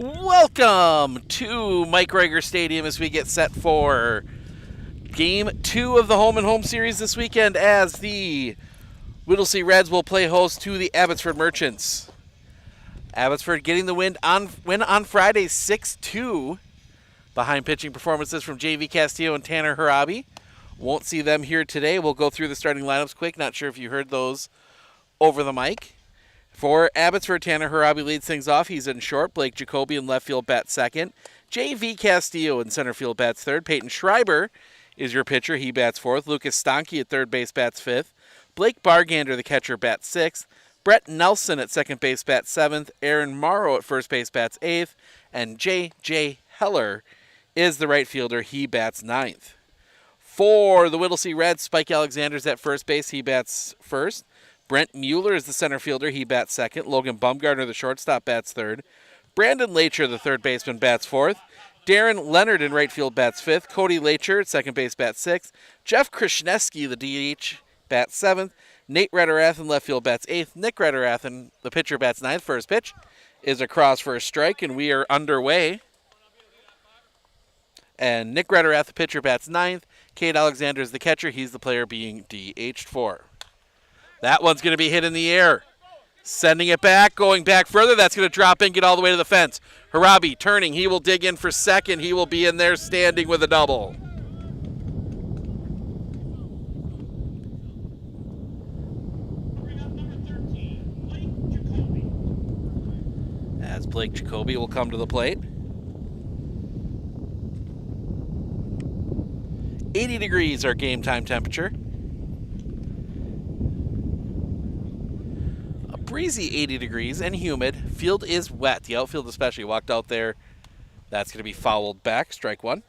Welcome to Mike Rager Stadium as we get set for Game 2 of the Home and Home Series this weekend as the Whittlesey Reds will play host to the Abbotsford Merchants. Abbotsford getting the win on Friday 6-2 behind pitching performances from J.V. Castillo and Tanner Harabi. Won't see them here today. We'll go through the starting lineups quick. Not sure if you heard those over the mic. For Abbotsford, Tanner Harabi leads things off. He's in short. Blake Jacoby in left field bats second. J.V. Castillo in center field bats third. Peyton Schreiber is your pitcher. He bats fourth. Lucas Stanke at third base bats fifth. Blake Bargander, the catcher, bats sixth. Brett Nelson at second base bats seventh. Aaron Morrow at first base bats eighth. And J.J. Heller is the right fielder. He bats ninth. For the Whittlesey Reds, Spike Alexander's at first base. He bats first. Brent Mueller is the center fielder. He bats second. Logan Bumgardner, the shortstop, bats third. Brandon Lacher, the third baseman, bats fourth. Darren Leonard in right field bats fifth. Cody Lacher at second base bats sixth. Jeff Krishneski, the DH, bats seventh. Nate Rederath in left field bats eighth. Nick Rederath, the pitcher, bats ninth. First pitch is across for a strike, and we are underway. And Nick Rederath, the pitcher, bats ninth. Cade Alexander is the catcher. He's the player being DH'd for. That one's going to be hit in the air. Sending it back, going back further. That's going to drop in, get all the way to the fence. Harabi turning. He will dig in for second. He will be in there standing with a double. As Blake Jacoby will come to the plate. 80 degrees our game time temperature. Breezy 80 degrees and humid. Field is wet. The outfield especially. Walked out there. That's going to be fouled back. Strike one.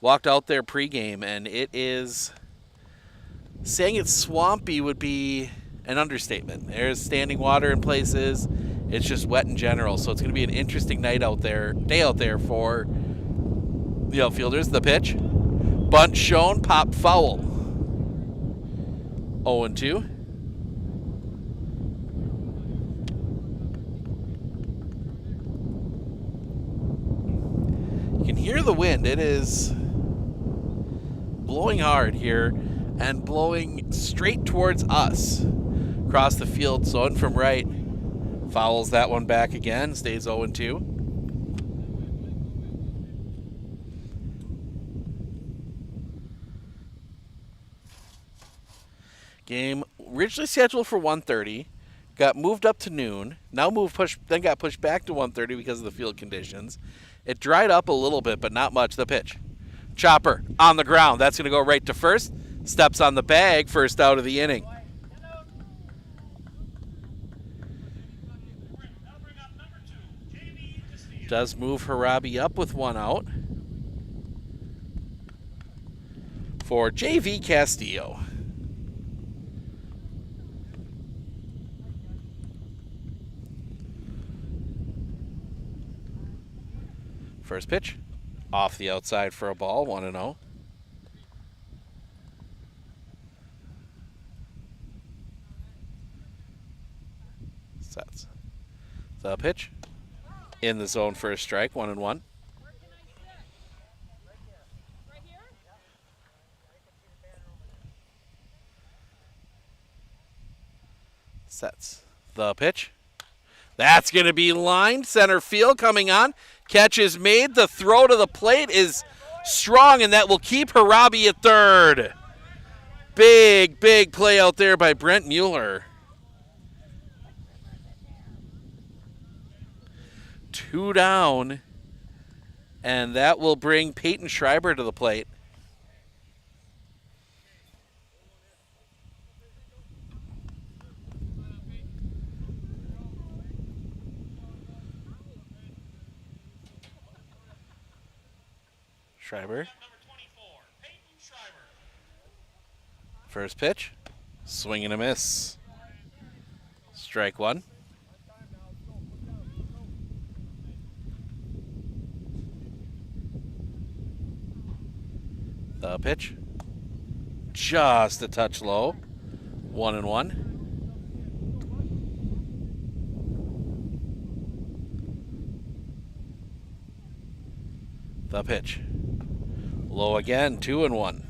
Walked out there pregame, and it is... saying it's swampy would be an understatement. There's standing water in places. It's just wet in general. So it's going to be an interesting day out there for the outfielders. The pitch. Bunt shown. Pop foul. 0-2. You can hear the wind. It is blowing hard here and blowing straight towards us across the field. So in from right, fouls that one back again, stays 0-2. Game originally scheduled for 1:30, got moved up to noon. Now then got pushed back to 1:30 because of the field conditions. It dried up a little bit, but not much. The pitch. Chopper on the ground. That's going to go right to first. Steps on the bag. First out of the inning. Does move Harabi up with one out for J.V. Castillo. First pitch, off the outside for a ball, 1-0. Sets. The pitch, in the zone for a strike, 1-1. Sets. The pitch. That's going to be lined. Center field coming on. Catch is made. The throw to the plate is strong, and that will keep Harabi at third. Big play out there by Brent Mueller. 2 down, and that will bring Peyton Schreiber to the plate. Schreiber. First pitch. Swing and a miss. Strike one. The pitch. Just a touch low. 1-1. The pitch. Low again, 2-1.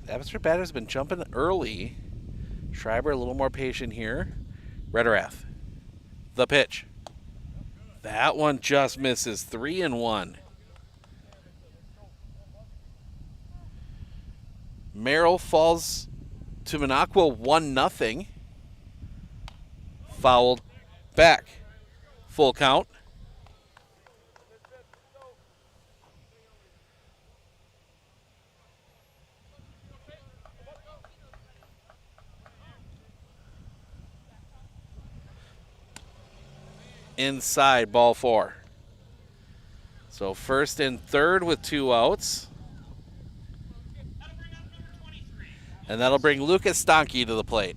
Abbotsford batter's been jumping early. Schreiber a little more patient here. Rederath. The pitch. That one just misses. 3-1. Merrill falls to Minocqua 1-0. Fouled back. Full count. Inside, ball 4. So first and third with 2 outs. And that'll bring Lucas Stanke to the plate.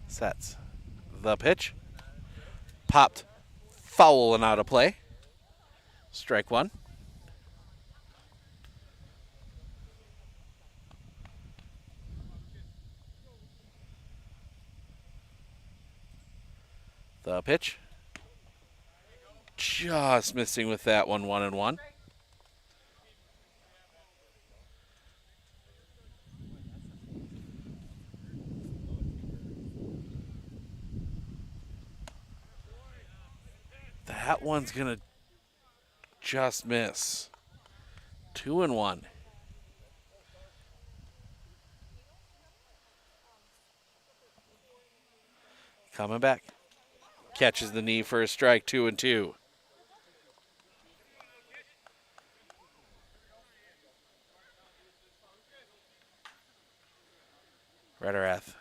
Sets. The pitch. Popped. Foul and out of play. Strike 1. The pitch. Just missing with that one, 1-1. That one's going to just miss. 2-1. Coming back. Catches the knee for a strike, 2-2. Rederath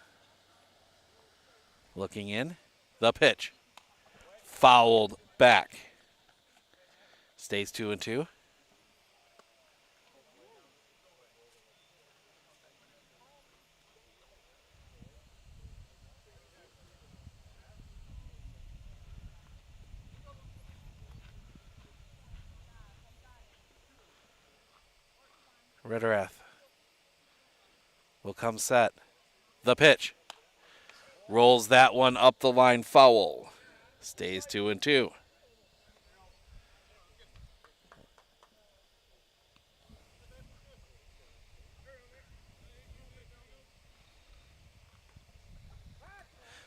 looking in. The pitch. Fouled back. Stays 2-2. Rederath will come set. The pitch. Rolls that one up the line, foul. Stays 2-2.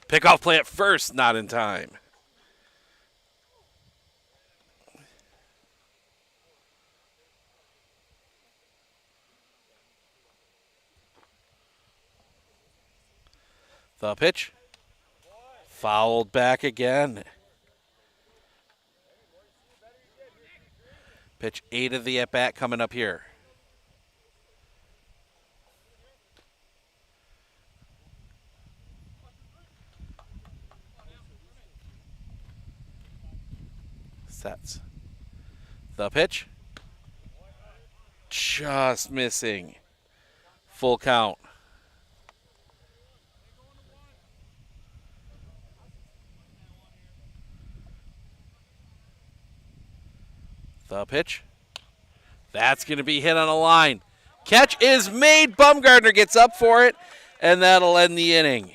Pickoff play at first, not in time. The pitch. Fouled back again. Pitch 8 of the at-bat coming up here. Sets. The pitch. Just missing. Full count. The pitch. That's going to be hit on a line. Catch is made. Bumgardner gets up for it, and that'll end the inning.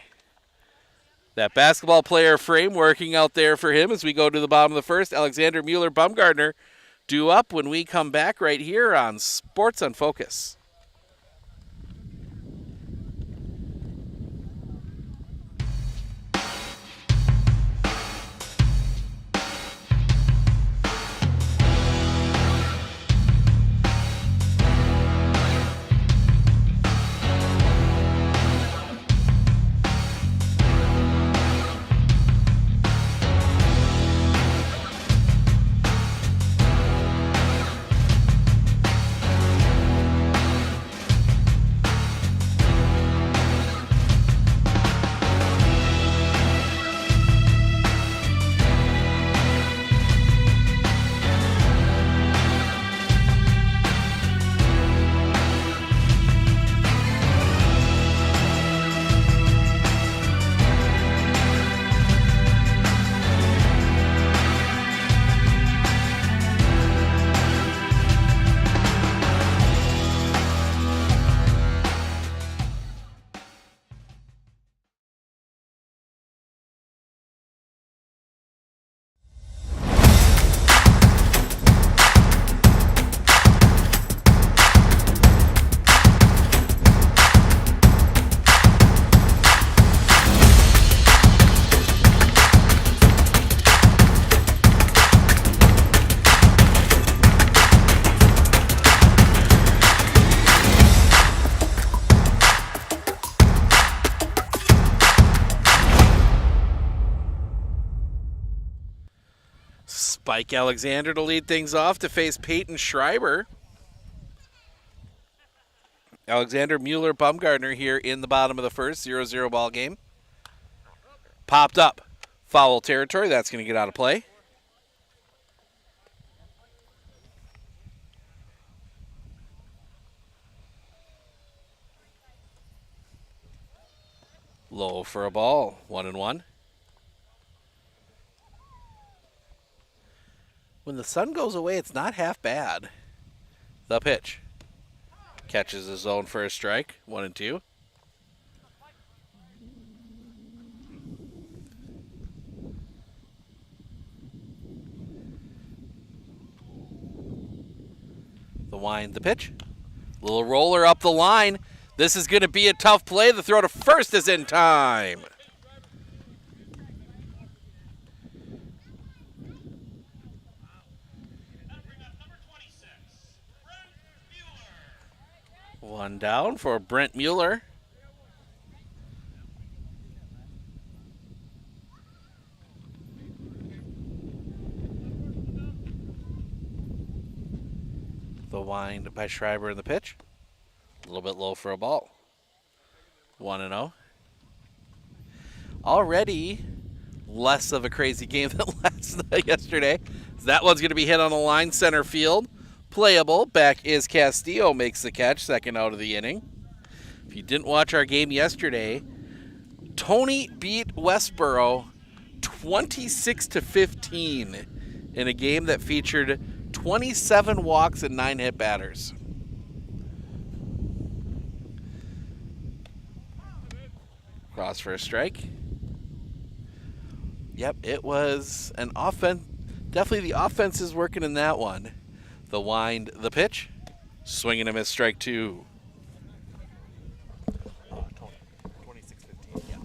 That basketball player frame working out there for him as we go to the bottom of the first. Alexander Mueller, Bumgardner due up when we come back right here on Sports on Focus. Mike Alexander to lead things off to face Peyton Schreiber. Alexander, Mueller, Bumgardner here in the bottom of the first, 0-0 ball game. Popped up. Foul territory. That's going to get out of play. Low for a ball. 1-1. When the sun goes away, it's not half bad. The pitch. Catches his zone for a strike. 1-2. The wind, the pitch. Little roller up the line. This is going to be a tough play. The throw to first is in time. One down for Brent Mueller. The wind by Schreiber in the pitch. A little bit low for a ball. 1-0. Already less of a crazy game than yesterday. That one's going to be hit on the line, center field. Playable. Back is Castillo, makes the catch, second out of the inning. If you didn't watch our game yesterday, Tony beat Westboro 26-15 in a game that featured 27 walks and 9 hit batters. Cross for a strike. Yep, it was an offense. Definitely the offense is working in that one. The wind, the pitch. Swing and a miss, strike 2. Tony, 26-15, yeah.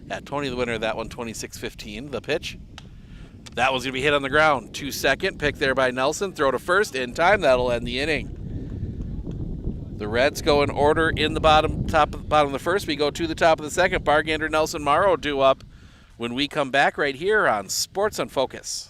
Yeah, Tony the winner of that one, 26-15. The pitch. That one's going to be hit on the ground. 2-2 pick there by Nelson. Throw to first in time. That'll end the inning. The Reds go in order in the bottom of the first. We go to the top of the second. Bargander, Nelson, Morrow due up when we come back right here on Sports on Focus.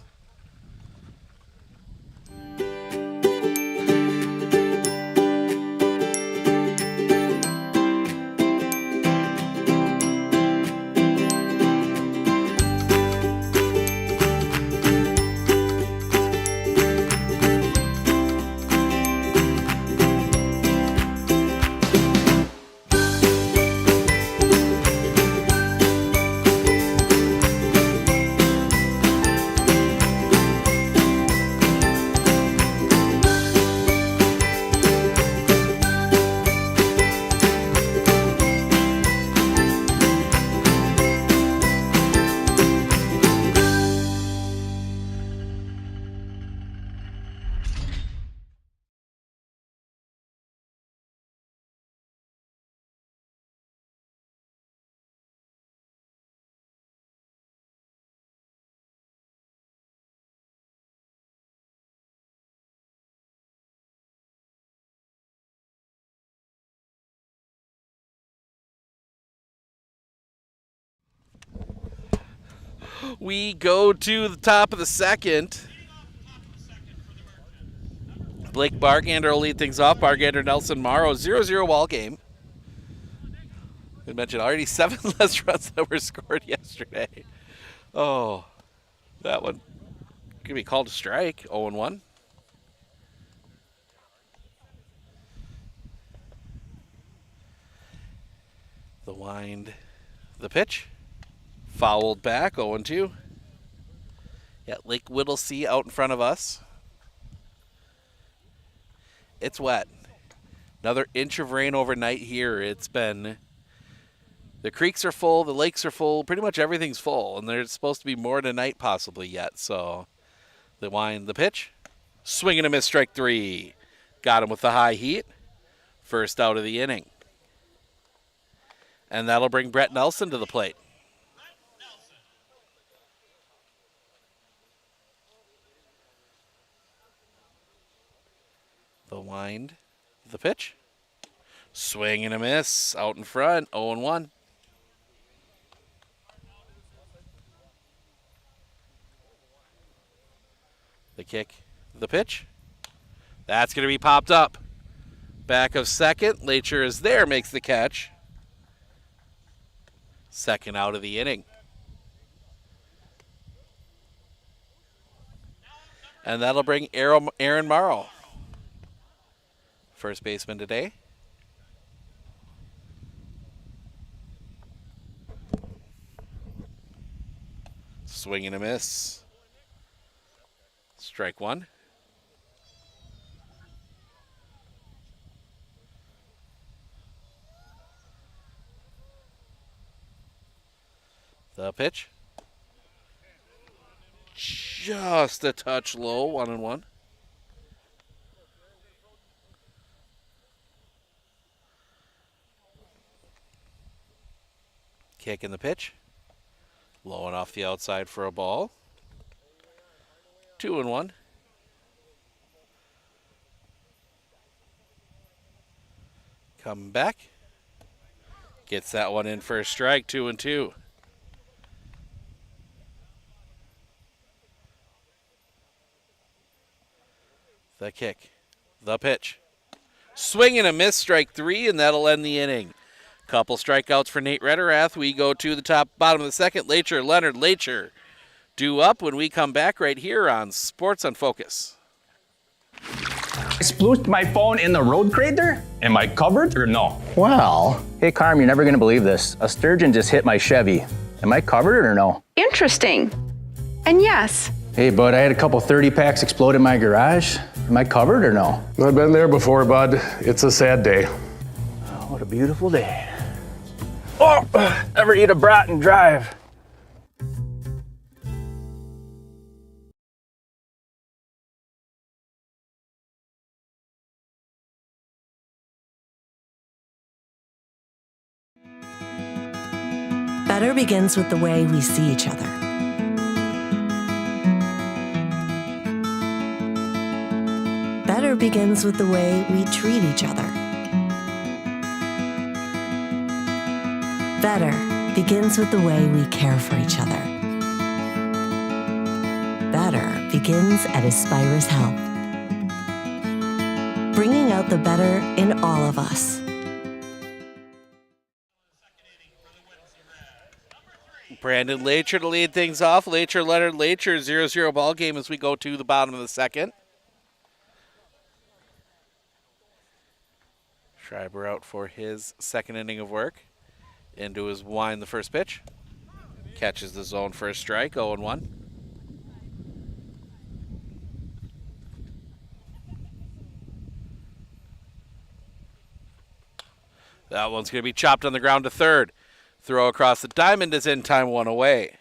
We go to the top of the second. Blake Bargander will lead things off. Bargander, Nelson, Morrow, 0-0 ball game. I mentioned already 7 less runs that were scored yesterday. Oh, that one could be called a strike. 0-1. The wind, the pitch. Fouled back, 0-2. Yeah, Lake Whittlesey out in front of us. It's wet. Another inch of rain overnight here. It's been, the creeks are full, the lakes are full, pretty much everything's full, and there's supposed to be more tonight possibly yet. So the wind, the pitch. Swing and a miss, strike 3. Got him with the high heat. First out of the inning. And that'll bring Brett Nelson to the plate. The wind, the pitch. Swing and a miss, out in front, 0-1. The kick, the pitch. That's going to be popped up. Back of second. Lacher is there, makes the catch. Second out of the inning. And that'll bring Aaron Morrow, first baseman today. Swing and a miss. Strike one. The pitch. Just a touch low, 1-1. Kick in the pitch. Low and off the outside for a ball. 2-1. Come back. Gets that one in for a strike, 2-2. The kick. The pitch. Swing and a miss, strike three, and that'll end the inning. Couple strikeouts for Nate Rederath. We go to the bottom of the second. Leonard Lacher due up when we come back right here on Sports on Focus. I splooshed my phone in the road crater? Am I covered or no? Well, hey Carm, you're never gonna believe this. A sturgeon just hit my Chevy. Am I covered or no? Interesting. And yes. Hey bud, I had a couple 30 packs explode in my garage. Am I covered or no? I've been there before, bud. It's a sad day. Oh, what a beautiful day. Oh, ever eat a brat and drive? Better begins with the way we see each other. Better begins with the way we treat each other. Better begins with the way we care for each other. Better begins at Aspirus Health, bringing out the better in all of us. Brandon Lacher to lead things off. Leonard Lacher, 0-0 ball game as we go to the bottom of the second. Schreiber out for his second inning of work. Into his wind, the first pitch. Catches the zone for a strike, 0-1. That one's going to be chopped on the ground to third. Throw across the diamond is in, time one away.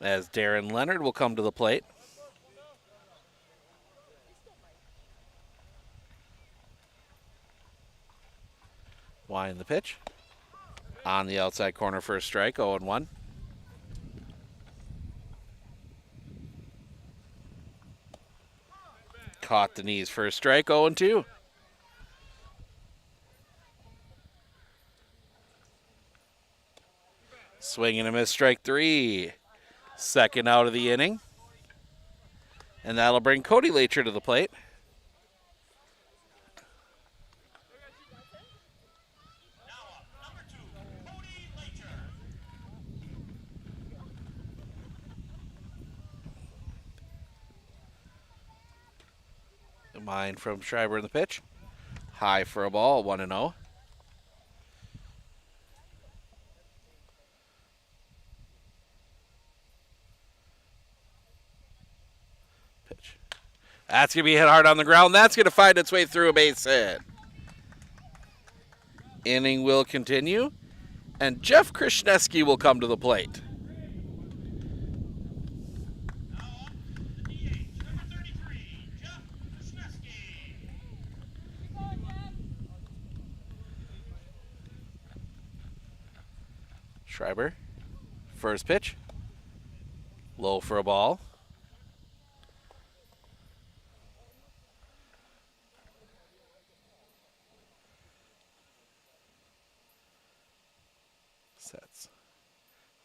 As Darren Leonard will come to the plate. Wind the pitch. On the outside corner for a strike, 0-1. Caught the knees for a strike, 0-2. Swing and a miss, strike three. Second out of the inning. And that'll bring Cody Lacher to the plate. The mind from Schreiber in the pitch. High for a ball, 1-0. Pitch. That's going to be hit hard on the ground. That's going to find its way through a base hit. Inning will continue, and Jeff Krishneski will come to the plate. Schreiber, first pitch, low for a ball.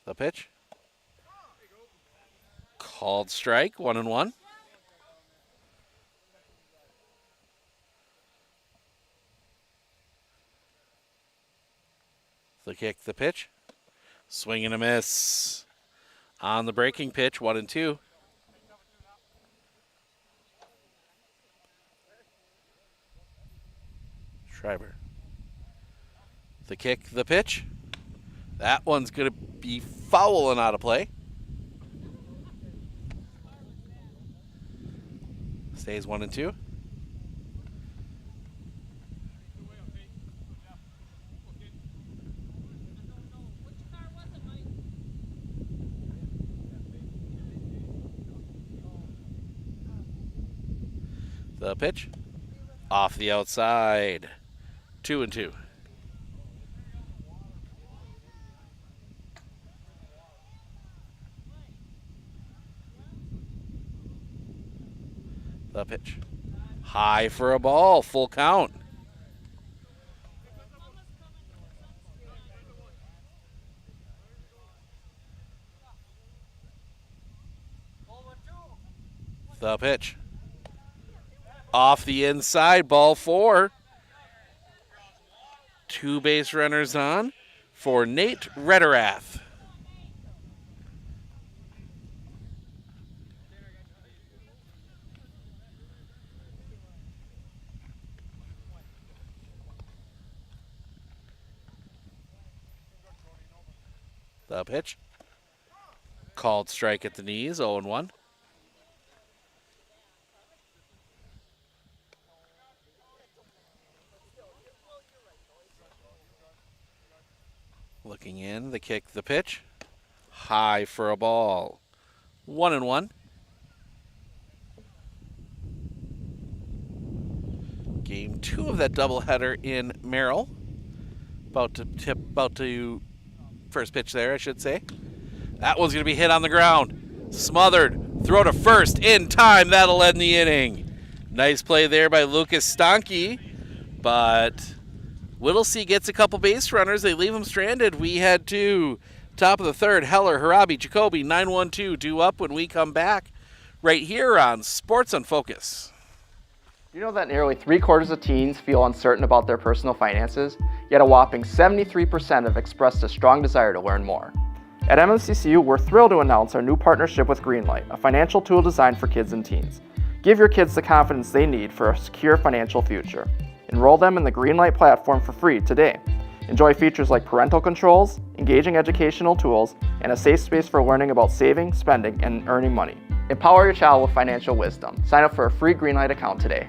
The pitch. Called strike, 1-1. The kick, the pitch. Swing and a miss. On the breaking pitch, 1-2. Schreiber. The kick, the pitch. That one's going to be foul and out of play. Stays 1-2. The pitch. Off the outside. 2-2. The pitch. High for a ball. Full count. The pitch. Off the inside. Ball 4. 2 base runners on for Nate Rederath. The pitch. Called strike at the knees, 0-1. Looking in, the kick, the pitch. High for a ball. 1-1. Game 2 of that doubleheader in Merrill. About to first pitch there, I should say. That one's going to be hit on the ground. Smothered. Throw to first in time. That'll end the inning. Nice play there by Lucas Stanke. But Whittlesey gets a couple base runners. They leave them stranded. We head to top of the third. Heller, Harabi, Jacoby, 9-1-2 due up when we come back right here on Sports on Focus. You know that nearly 3/4 of teens feel uncertain about their personal finances, yet a whopping 73% have expressed a strong desire to learn more. At MMCCU, we're thrilled to announce our new partnership with Greenlight, a financial tool designed for kids and teens. Give your kids the confidence they need for a secure financial future. Enroll them in the Greenlight platform for free today. Enjoy features like parental controls, engaging educational tools, and a safe space for learning about saving, spending, and earning money. Empower your child with financial wisdom. Sign up for a free Greenlight account today.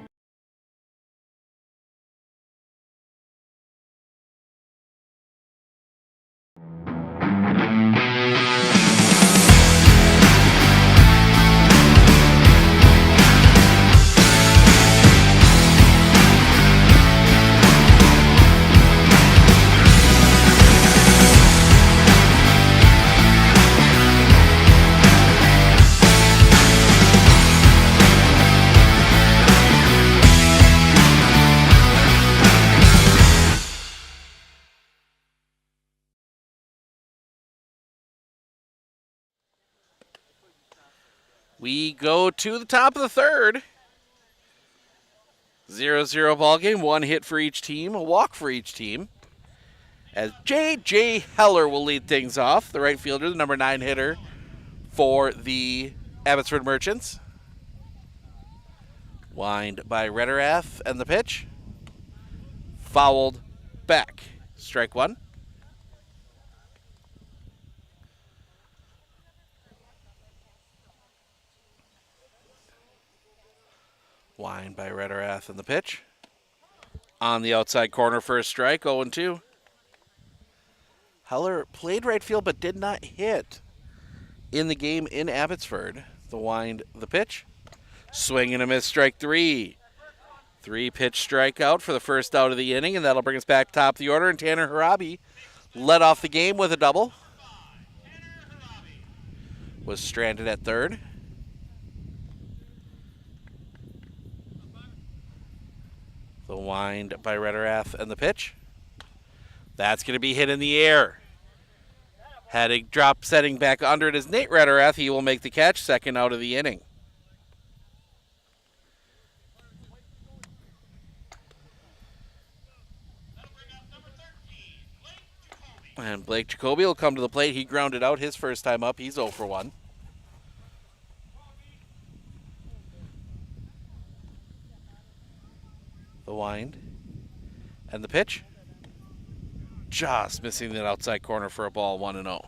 We go to the top of the third. 0-0 ball game. 1 hit for each team, a walk for each team. As J.J. Heller will lead things off, the right fielder, the number 9 hitter for the Abbotsford Merchants. Wind by Rederath, and the pitch. Fouled back. Strike 1. Wind by Rederath, and the pitch. On the outside corner for a strike, 0-2. Heller played right field but did not hit in the game in Abbotsford. The wind, the pitch. Swing and a miss, strike 3. 3-pitch strikeout for the first out of the inning, and that'll bring us back top of the order. And Tanner Harabi led off the game with a double. Was stranded at third. The wind by Rederath, and the pitch. That's going to be hit in the air. Had a drop setting back under it is Nate Rederath. He will make the catch, second out of the inning. And Blake Jacoby will come to the plate. He grounded out his first time up. He's 0 for 1. The wind. And the pitch. Just missing that outside corner for a ball, 1-0.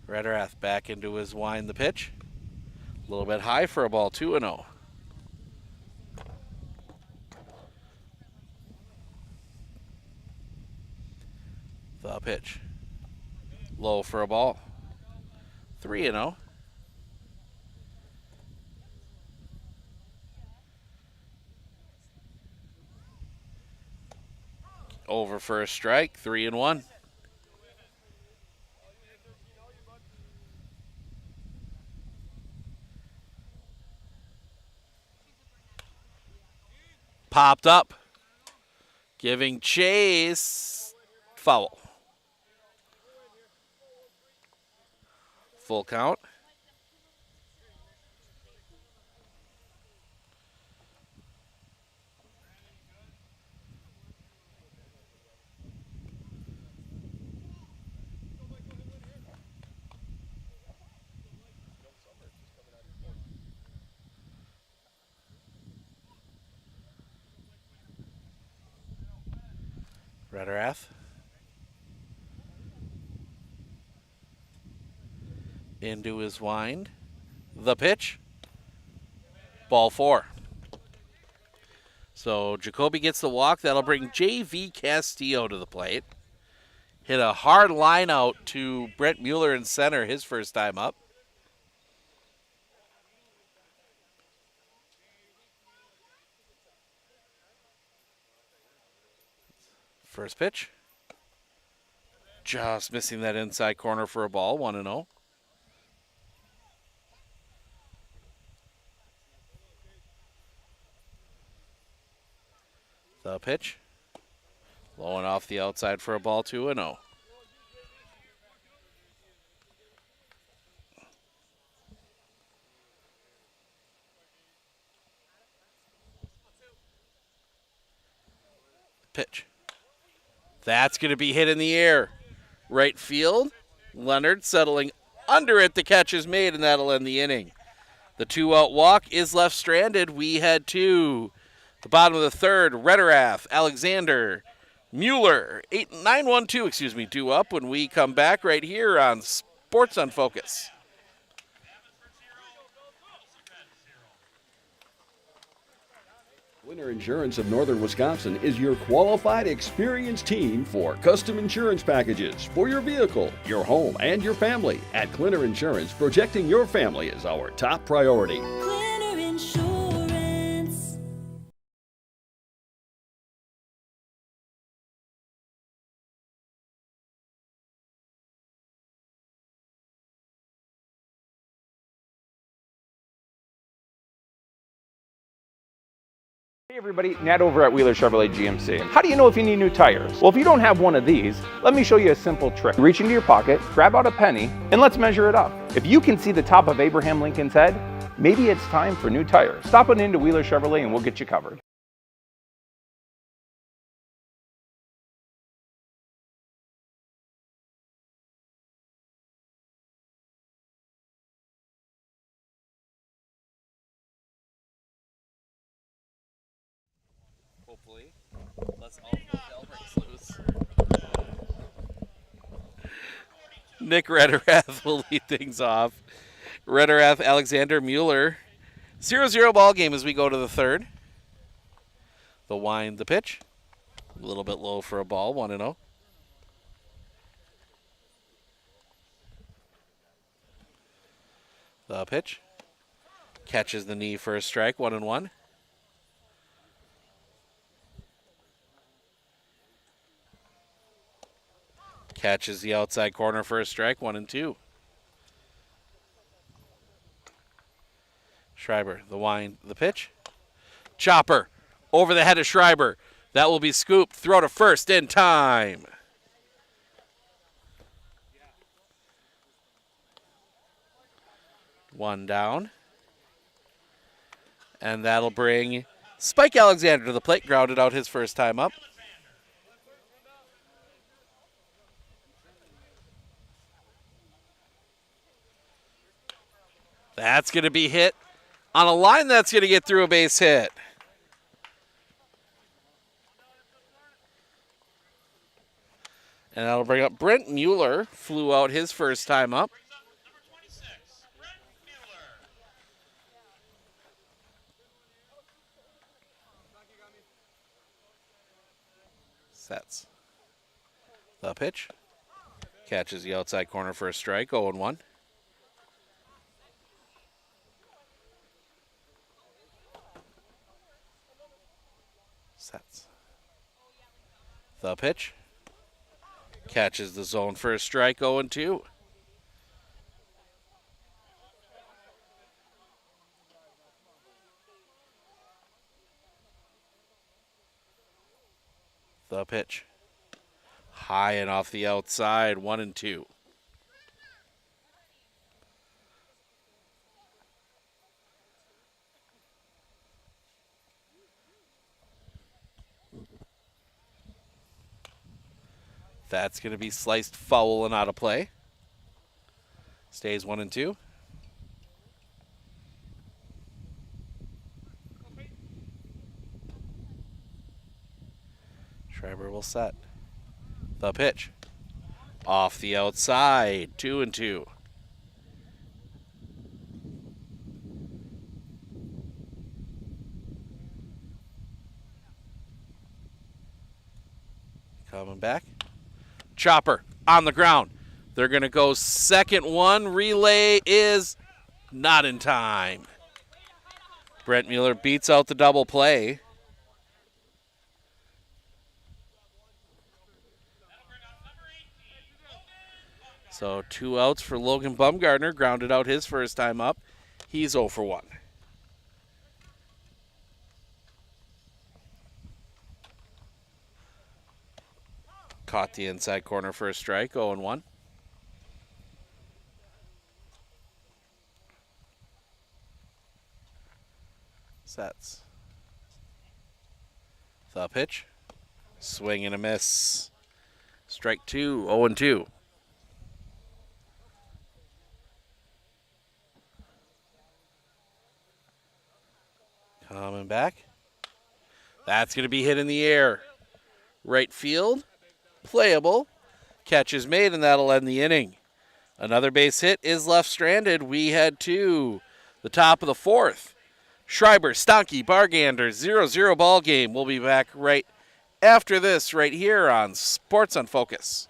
Rederath back into his wind, the pitch. A little bit high for a ball, 2-0. The pitch. Low for a ball, 3-0. Over for a strike, 3-1. Popped up. Giving chase. Foul. Full count. Rederath. Into his wind. The pitch. Ball 4. So Jacoby gets the walk. That'll bring J.V. Castillo to the plate. Hit a hard line out to Brent Mueller in center his first time up. First pitch. Just missing that inside corner for a ball, 1-0. The pitch. Low and off the outside for a ball, 2-0. Pitch. That's going to be hit in the air. Right field. Leonard settling under it. The catch is made, and that'll end the inning. The 2-out walk is left stranded. We head to the bottom of the third. Rederath, Alexander, Mueller, 9-1-2, due up when we come back right here on Sports on Focus. Winter Insurance of Northern Wisconsin is your qualified, experienced team for custom insurance packages for your vehicle, your home, and your family. At Clinner Insurance, protecting your family is our top priority. Clinner Insurance. Hey everybody, Nat over at Wheeler Chevrolet GMC. How do you know if you need new tires? Well, if you don't have one of these, let me show you a simple trick. Reach into your pocket, grab out a penny, and let's measure it up. If you can see the top of Abraham Lincoln's head, maybe it's time for new tires. Stop on into Wheeler Chevrolet and we'll get you covered. Hopefully, unless all the bell breaks loose. Nick Rederath will lead things off. Rederath, Alexander, Mueller. 0-0 ball game as we go to the third. The wind, the pitch. A little bit low for a ball, 1-0. The pitch. Catches the knee for a strike, 1-1. Catches the outside corner for a strike, 1-2. Schreiber, the wind, the pitch. Chopper over the head of Schreiber. That will be scooped. Throw to first in time. One down. And that'll bring Spike Alexander to the plate. Grounded out his first time up. That's going to be hit on a line that's going to get through a base hit. And that'll bring up Brent Mueller. Flew out his first time up. Sets. The pitch. Catches the outside corner for a strike. 0-1. Sets. The pitch. Catches the zone for a strike. 0-2. The pitch. High and off the outside. 1-2. That's going to be sliced foul and out of play. Stays 1-2. Schreiber will set. The pitch. Off the outside. 2-2. Coming back. Chopper on the ground. They're going to go second one. Relay is not in time. Brent Mueller beats out the double play. So 2 outs for Logan Bumgardner. Grounded out his first time up. He's 0 for 1. Caught the inside corner for a strike. 0-1. Sets. The pitch. Swing and a miss. Strike 2. 0-2. Coming back. That's going to be hit in the air. Right field. Playable. Catch is made, and that'll end the inning. Another base hit is left stranded. We head to the top of the 4th. Schreiber, Stanky, Bargander, 0-0 ball game. We'll be back right after this right here on Sports on Focus.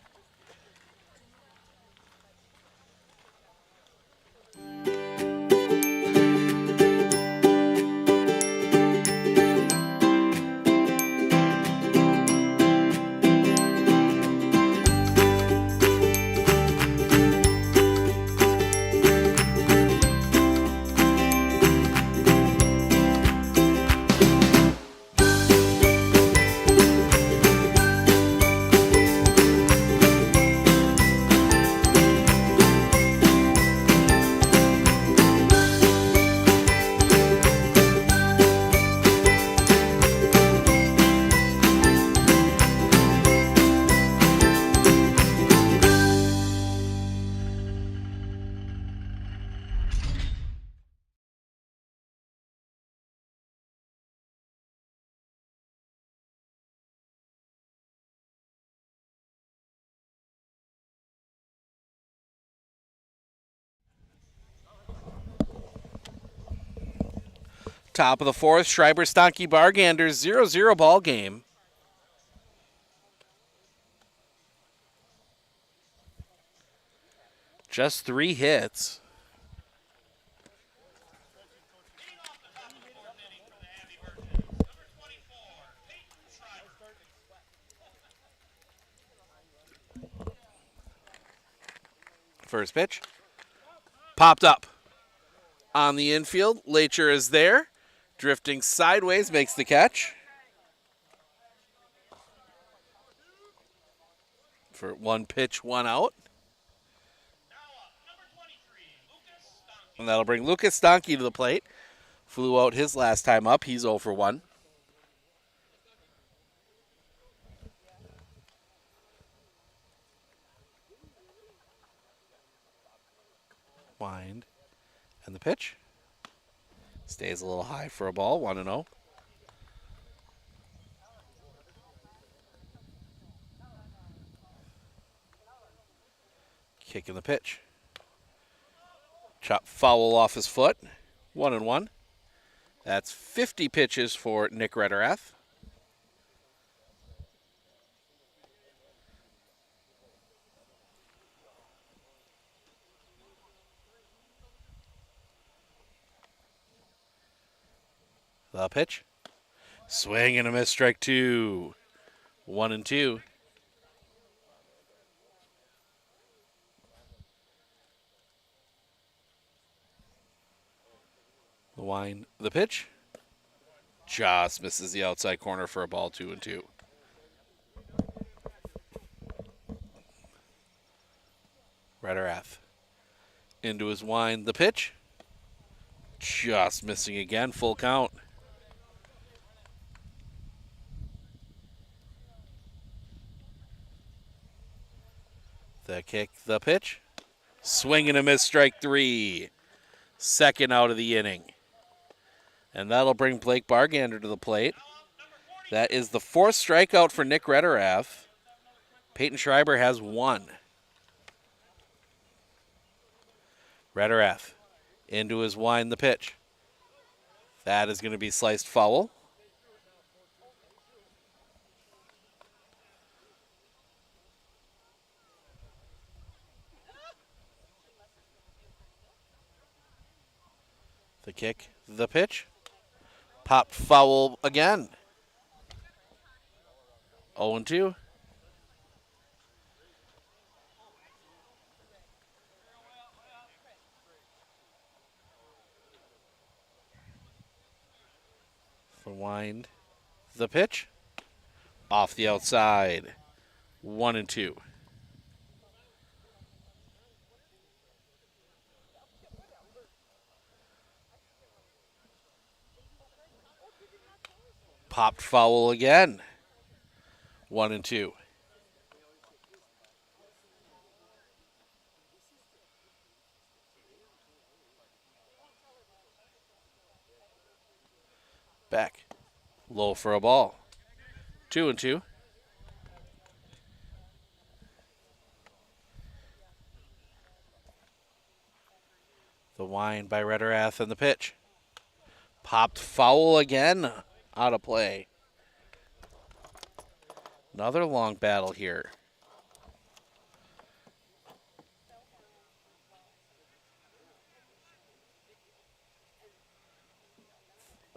Top of the 4th, Schreiber, Stanky, Bargander, 0-0 ball game. Just 3 hits. First pitch. Popped up on the infield. Lacher is there. Drifting sideways, makes the catch. for 1 pitch, 1 out. And that'll bring Lucas Donkey to the plate. Flew out his last time up. He's 0 for 1. Wind. And the pitch. Stays a little high for a ball. 1-0. Kick in the pitch. Chop foul off his foot. 1-1. That's 50 pitches for Nick Rederath. The pitch. Swing and a miss, strike 2. 1-2. The wind, the pitch. Just misses the outside corner for a ball, 2-2. Rederath into his wind, the pitch. Just missing again, full count. The kick, the pitch. Swing and a miss, strike 3. Second out of the inning. And that'll bring Blake Bargander to the plate. That is the 4th strikeout for Nick Rederath. Peyton Schreiber has 1. Rederath into his wind, the pitch. That is going to be sliced foul. The kick, the pitch. Popped foul again. 0-2. The wind, the pitch. Off the outside. 1-2. Popped foul again. 1-2. Back. Low for a ball. 2-2. The wind by Rederath and the pitch. Popped foul again. Out of play. Another long battle here.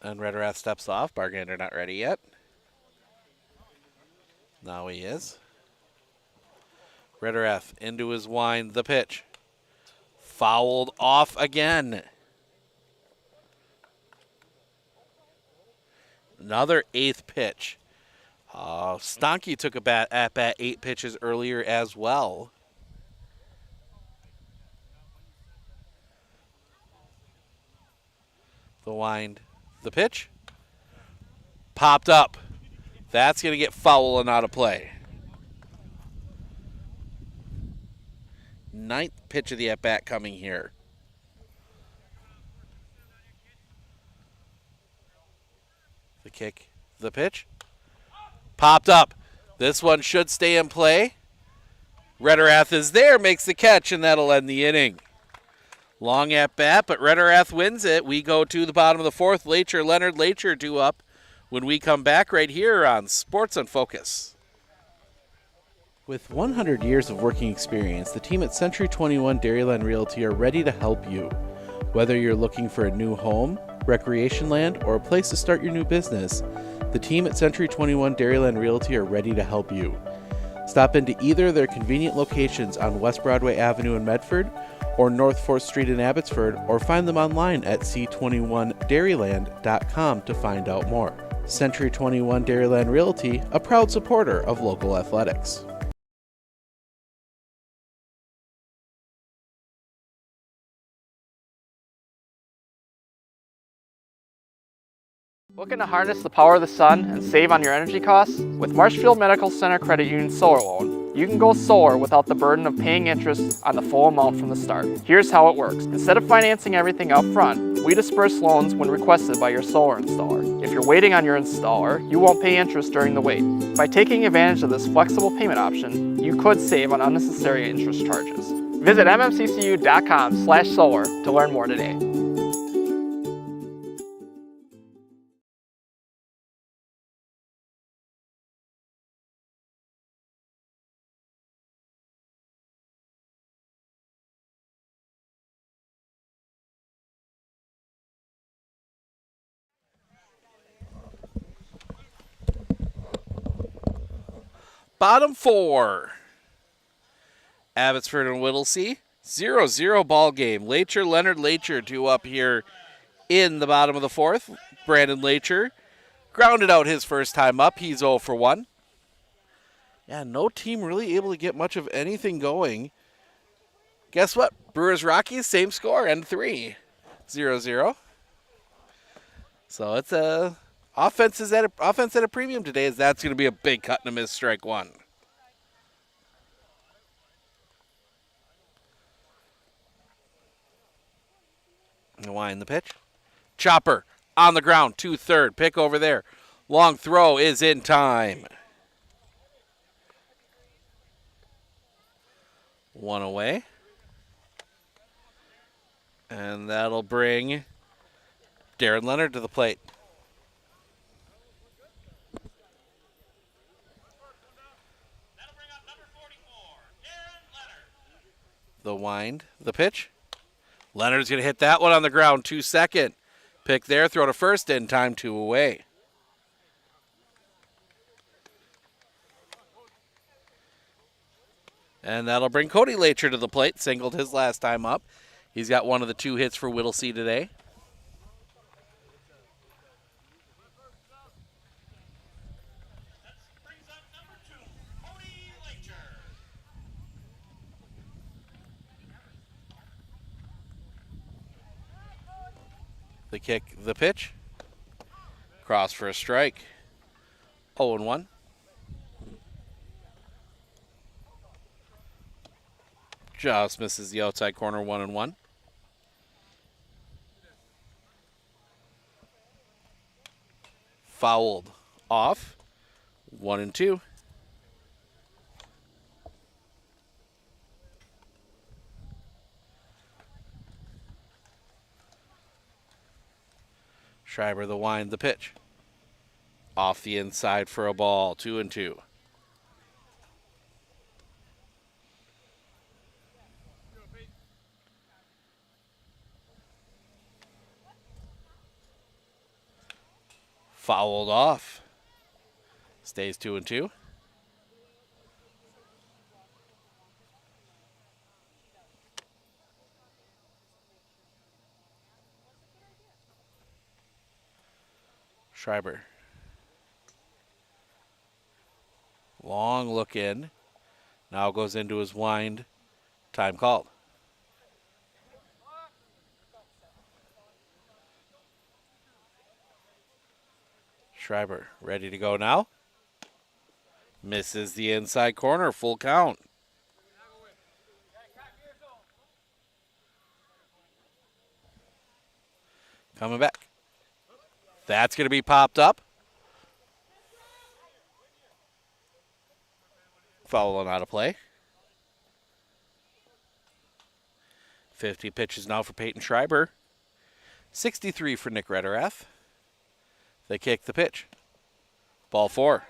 And Rederath steps off. Bargander not ready yet. Now he is. Rederath into his wind, the pitch. Fouled off again. Another 8th pitch. Stonky took a at bat 8 pitches earlier as well. The wind, the pitch. Popped up. That's going to get foul and out of play. 9th pitch of the at bat coming here. The kick, the pitch. Popped up. This one should stay in play. Rederath is there, makes the catch, and that'll end the inning. Long at bat, but Rederath wins it. We go to the bottom of the 4th. Leonard Lacher due up when we come back right here on Sports on Focus. With 100 years of working experience, the team at Century 21 Dairyland Realty are ready to help you. Whether you're looking for a new home, recreation land, or a place to start your new business, the team at Century 21 Dairyland Realty are ready to help you. Stop into either of their convenient locations on West Broadway Avenue in Medford or North 4th Street in Abbotsford, or find them online at c21dairyland.com to find out more. Century 21 Dairyland Realty, a proud supporter of local athletics. Looking to harness the power of the sun and save on your energy costs? With Marshfield Medical Center Credit Union Solar Loan, you can go solar without the burden of paying interest on the full amount from the start. Here's how it works. Instead of financing everything up front, we disperse loans when requested by your solar installer. If you're waiting on your installer, you won't pay interest during the wait. By taking advantage of this flexible payment option, you could save on unnecessary interest charges. Visit mmccu.com/solar to learn more today. Bottom four. Abbotsford and Whittlesey. 0-0 ball game. Leonard Lacher due up here in the bottom of the fourth. Brandon Lacher grounded out his first time up. He's 0 for 1. Yeah, no team really able to get much of anything going. Guess what? Brewers Rockies, same score, end 3. 0-0. So it's a offense at a premium today, as that's going to be a big cut and a miss, strike one. Wind the pitch. Chopper on the ground, 2-3. Pick over there. Long throw is in time. One away. And that'll bring Darren Leonard to the plate. The wind, the pitch. Leonard's going to hit that one on the ground, 2-2. Pick there, throw to first, in time, 2 away. And that'll bring Cody Lacher to the plate, singled his last time up. He's got one of the 2 hits for Whittlesey today. The kick, the pitch. Cross for a strike. 0-1. Just misses the outside corner, 1-1. Fouled off, 1-2. Schreiber the wind, the pitch. Off the inside for a ball, 2-2. Fouled off. Stays 2-2. Schreiber. Long look in. Now goes into his wind. Time called. Schreiber ready to go now. Misses the inside corner. Full count. Coming back. That's going to be popped up. Foul and out of play. 50 pitches now for Peyton Schreiber. 63 for Nick Rederath. They kick the pitch. Ball 4.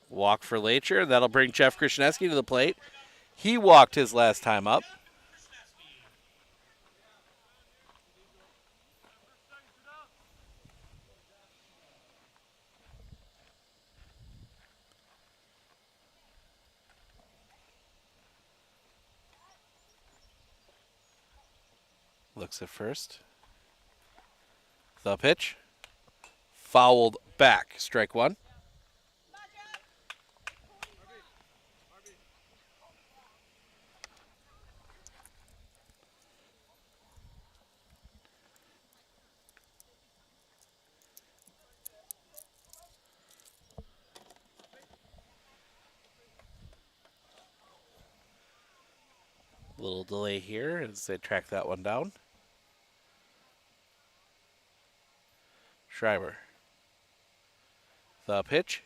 Walk for Lacher. That'll bring Jeff Krishneski to the plate. He walked his last time up. Looks at first. The pitch. Fouled back. Strike one. Little delay here as they track that one down. Schreiber. The pitch.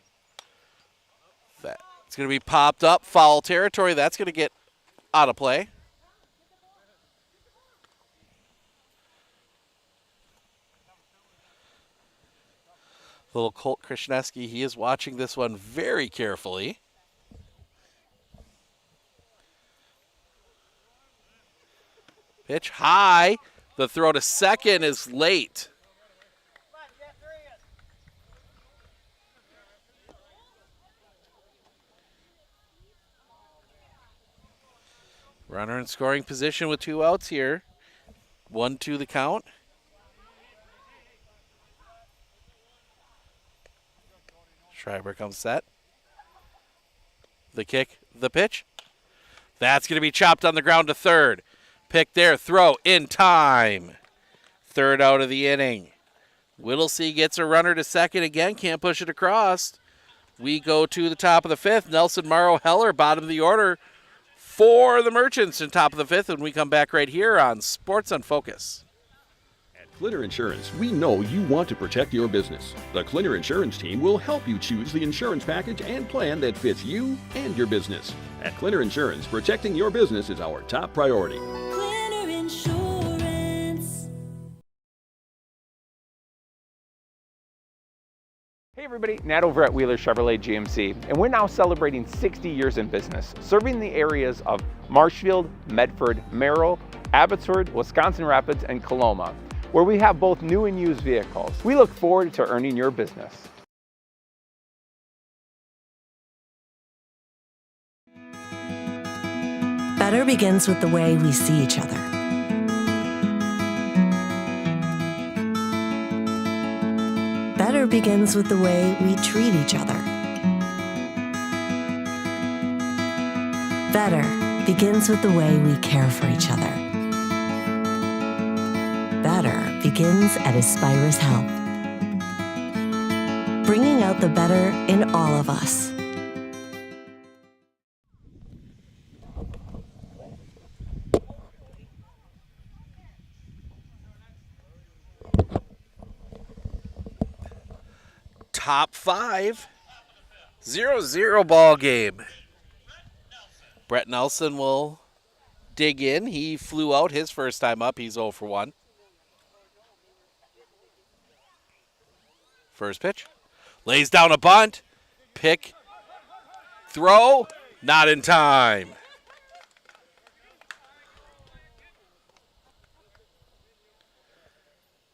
That's going to be popped up. Foul territory. That's going to get out of play. Little Colt Krishneski, he is watching this one very carefully. Pitch high. The throw to second is late. Runner in scoring position with 2 outs here. 1-2 the count. Schreiber comes set. The kick, the pitch. That's going to be chopped on the ground to third. Pick there, throw in time. Third out of the inning. Whittlesey gets a runner to second again, can't push it across. We go to the top of the fifth. Nelson Morrow Heller, bottom of the order for the Merchants in top of the fifth, and we come back right here on Sports on Focus. At Clinner Insurance, we know you want to protect your business. The Clinner Insurance team will help you choose the insurance package and plan that fits you and your business. At Clinner Insurance, protecting your business is our top priority. Clinner Insurance. Hey everybody, Nat over at Wheeler Chevrolet GMC, and we're now celebrating 60 years in business, serving the areas of Marshfield, Medford, Merrill, Abbotsford, Wisconsin Rapids, and Coloma, where we have both new and used vehicles. We look forward to earning your business. Better begins with the way we see each other. Better begins with the way we treat each other. Better begins with the way we care for each other. Better begins at Aspirus Health, bringing out the better in all of us. Top 5, 0-0 ball game. Brett Nelson will dig in. He flew out his first time up. He's 0 for 1. First pitch. Lays down a bunt. Pick. Throw. Not in time.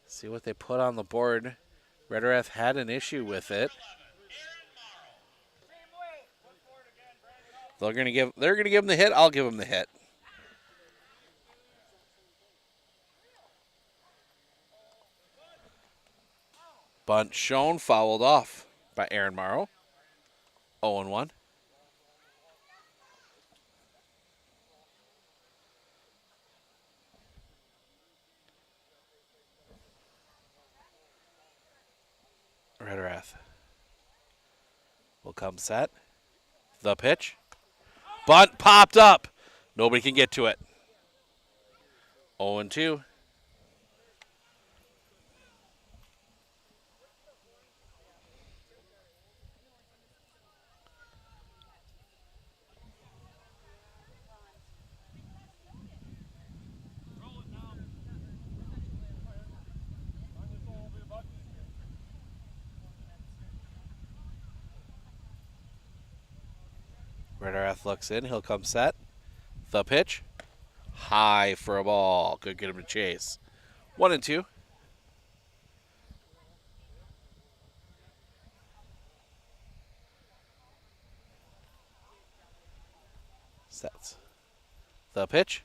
See what they put on the board. Rederath had an issue with it. They're gonna give him the hit. I'll give him the hit. Bunt shown, fouled off by Aaron Morrow. 0-1. Rederath will come set. The pitch. Bunt popped up. Nobody can get to it. 0-2. Rederath looks in. He'll come set. The pitch. High for a ball. Could get him to chase. 1-2. Sets. The pitch.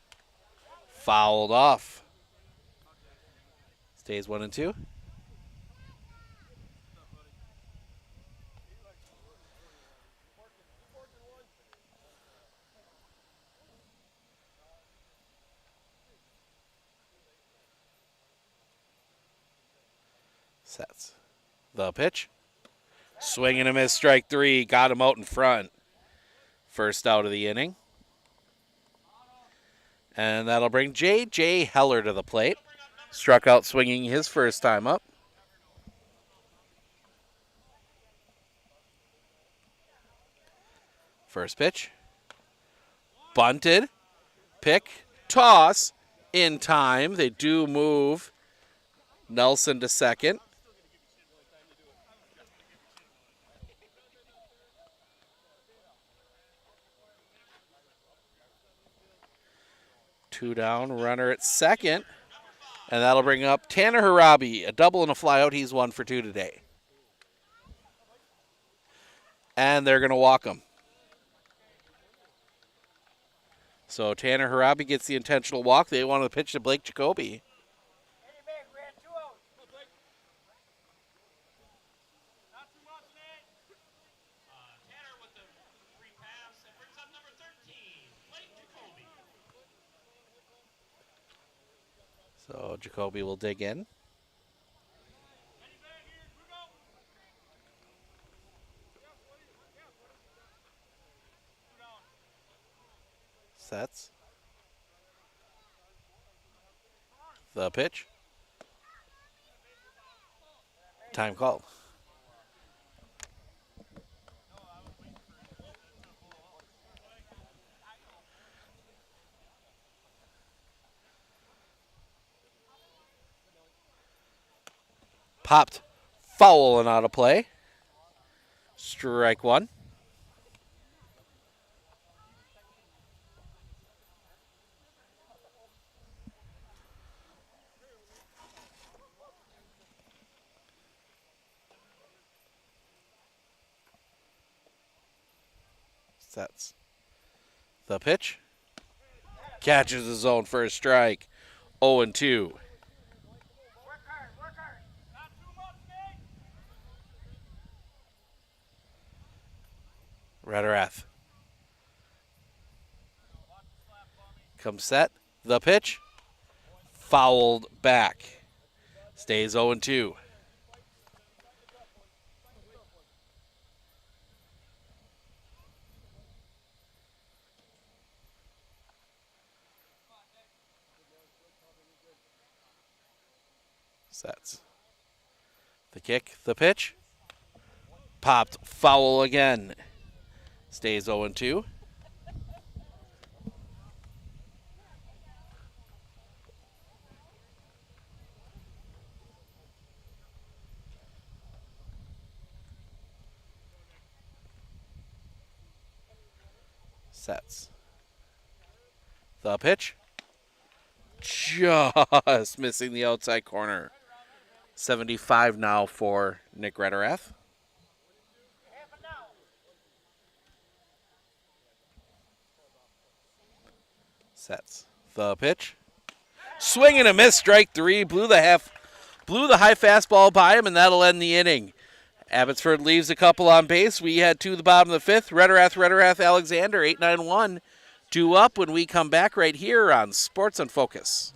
Fouled off. Stays 1-2. Sets. The pitch. Swing and a miss, strike 3. Got him out in front. First out of the inning. And that'll bring J.J. Heller to the plate. Struck out swinging his first time up. First pitch. Bunted. Pick. Toss. In time. They do move Nelson to second. Two down, runner at second. And that'll bring up Tanner Harabi, a double and a flyout. He's 1 for 2 today. And they're going to walk him. So Tanner Harabi gets the intentional walk. They want to pitch to Blake Jacoby. So Jacoby will dig in. Sets. The pitch. Time called. Popped foul and out of play. Strike one. Sets. The pitch. Catches his own first strike. 0-2. Rederath. Comes set. The pitch. Fouled back. Stays 0-2. Sets. The kick. The pitch. Popped foul again. Stays 0-2. Sets. The pitch. Just missing the outside corner. 75 now for Nick Rederath. Sets. The pitch. Swing and a miss, strike three. Blew the high fastball by him, and that'll end the inning. Abbotsford leaves a couple on base. We head to the bottom of the fifth. Rederath, Alexander, 8-9-1. 2 up when we come back right here on Sports on Focus.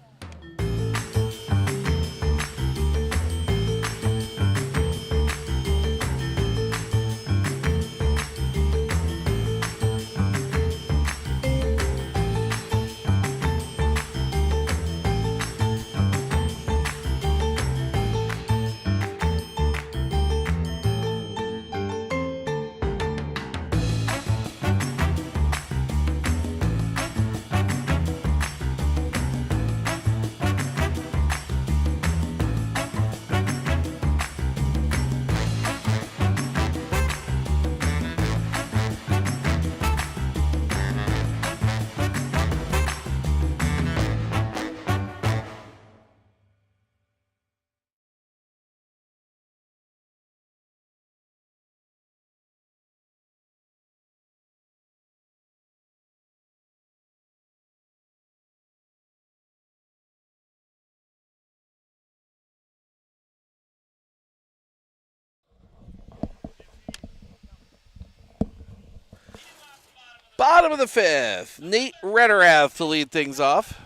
Bottom of the fifth, Nate Rederath to lead things off.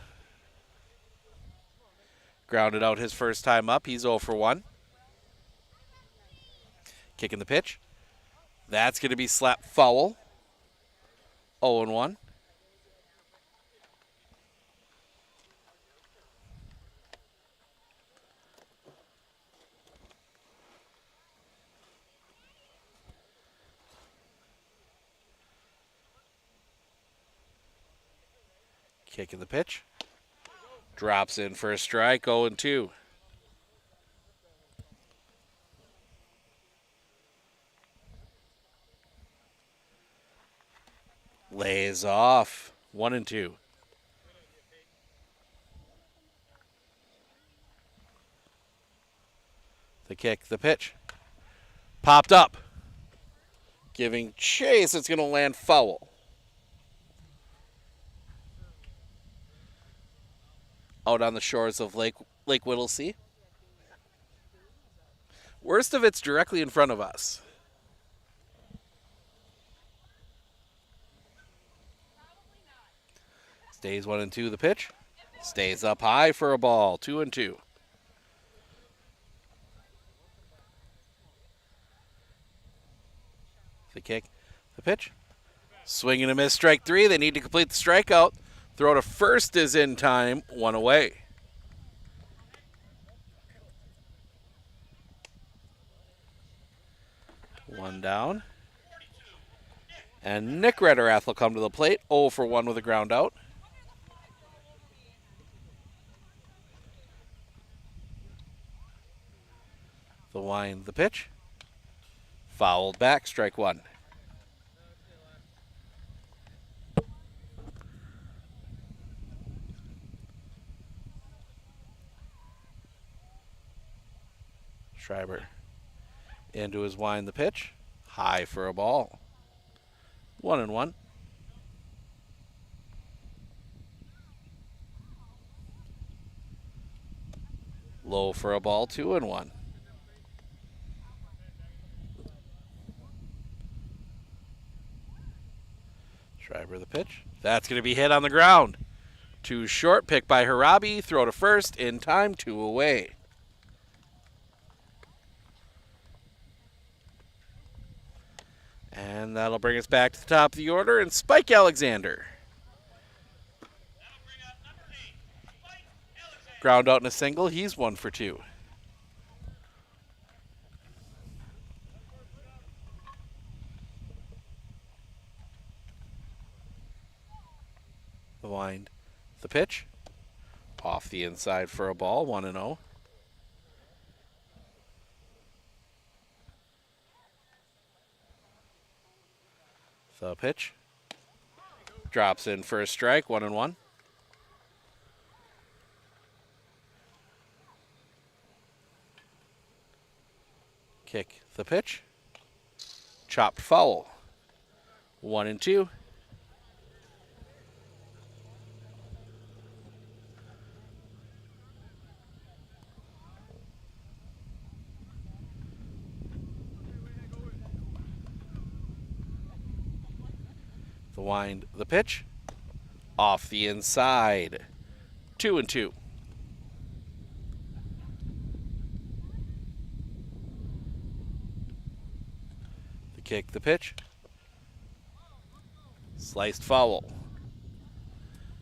Grounded out his first time up. He's 0 for 1. Kicking the pitch. That's going to be slapped foul. 0-1. Kicking the pitch. Drops in for a strike, 0-2. Lays off, 1-2. The kick, the pitch. Popped up. Giving chase, it's going to land foul. Out on the shores of Lake Whittlesey. Worst of it's directly in front of us. Stays 1-2 the pitch. Stays up high for a ball, 2-2. The kick, the pitch. Swing and a miss, strike 3. They need to complete the strikeout. Throw to first is in time, 1 away. One down. And Nick Rederath will come to the plate, 0 for 1 with a ground out. The wind, the pitch. Fouled back, strike 1. Schreiber into his wind, the pitch. High for a ball. 1-1. Low for a ball, 2-1. Schreiber the pitch. That's going to be hit on the ground. Too short, pick by Harabi. Throw to first, in time, 2 away. And that'll bring us back to the top of the order, and Spike Alexander. Ground out in a single, he's 1 for 2. The wind, the pitch. Off the inside for a ball, 1-0. The pitch. Drops in for a strike, 1-1. Kick the pitch. Chopped foul. 1-2. The wind, the pitch. Off the inside. 2-2. The kick, the pitch. Sliced foul.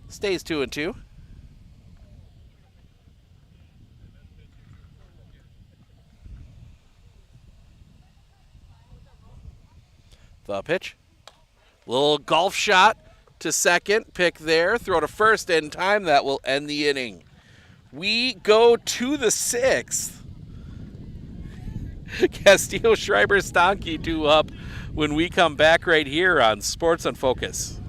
Stays 2-2. The pitch. Little golf shot to second. Pick there. Throw to first in time. That will end the inning. We go to the 6th. Castillo, Schreiber, Stanke 2 up when we come back right here on Sports on Focus.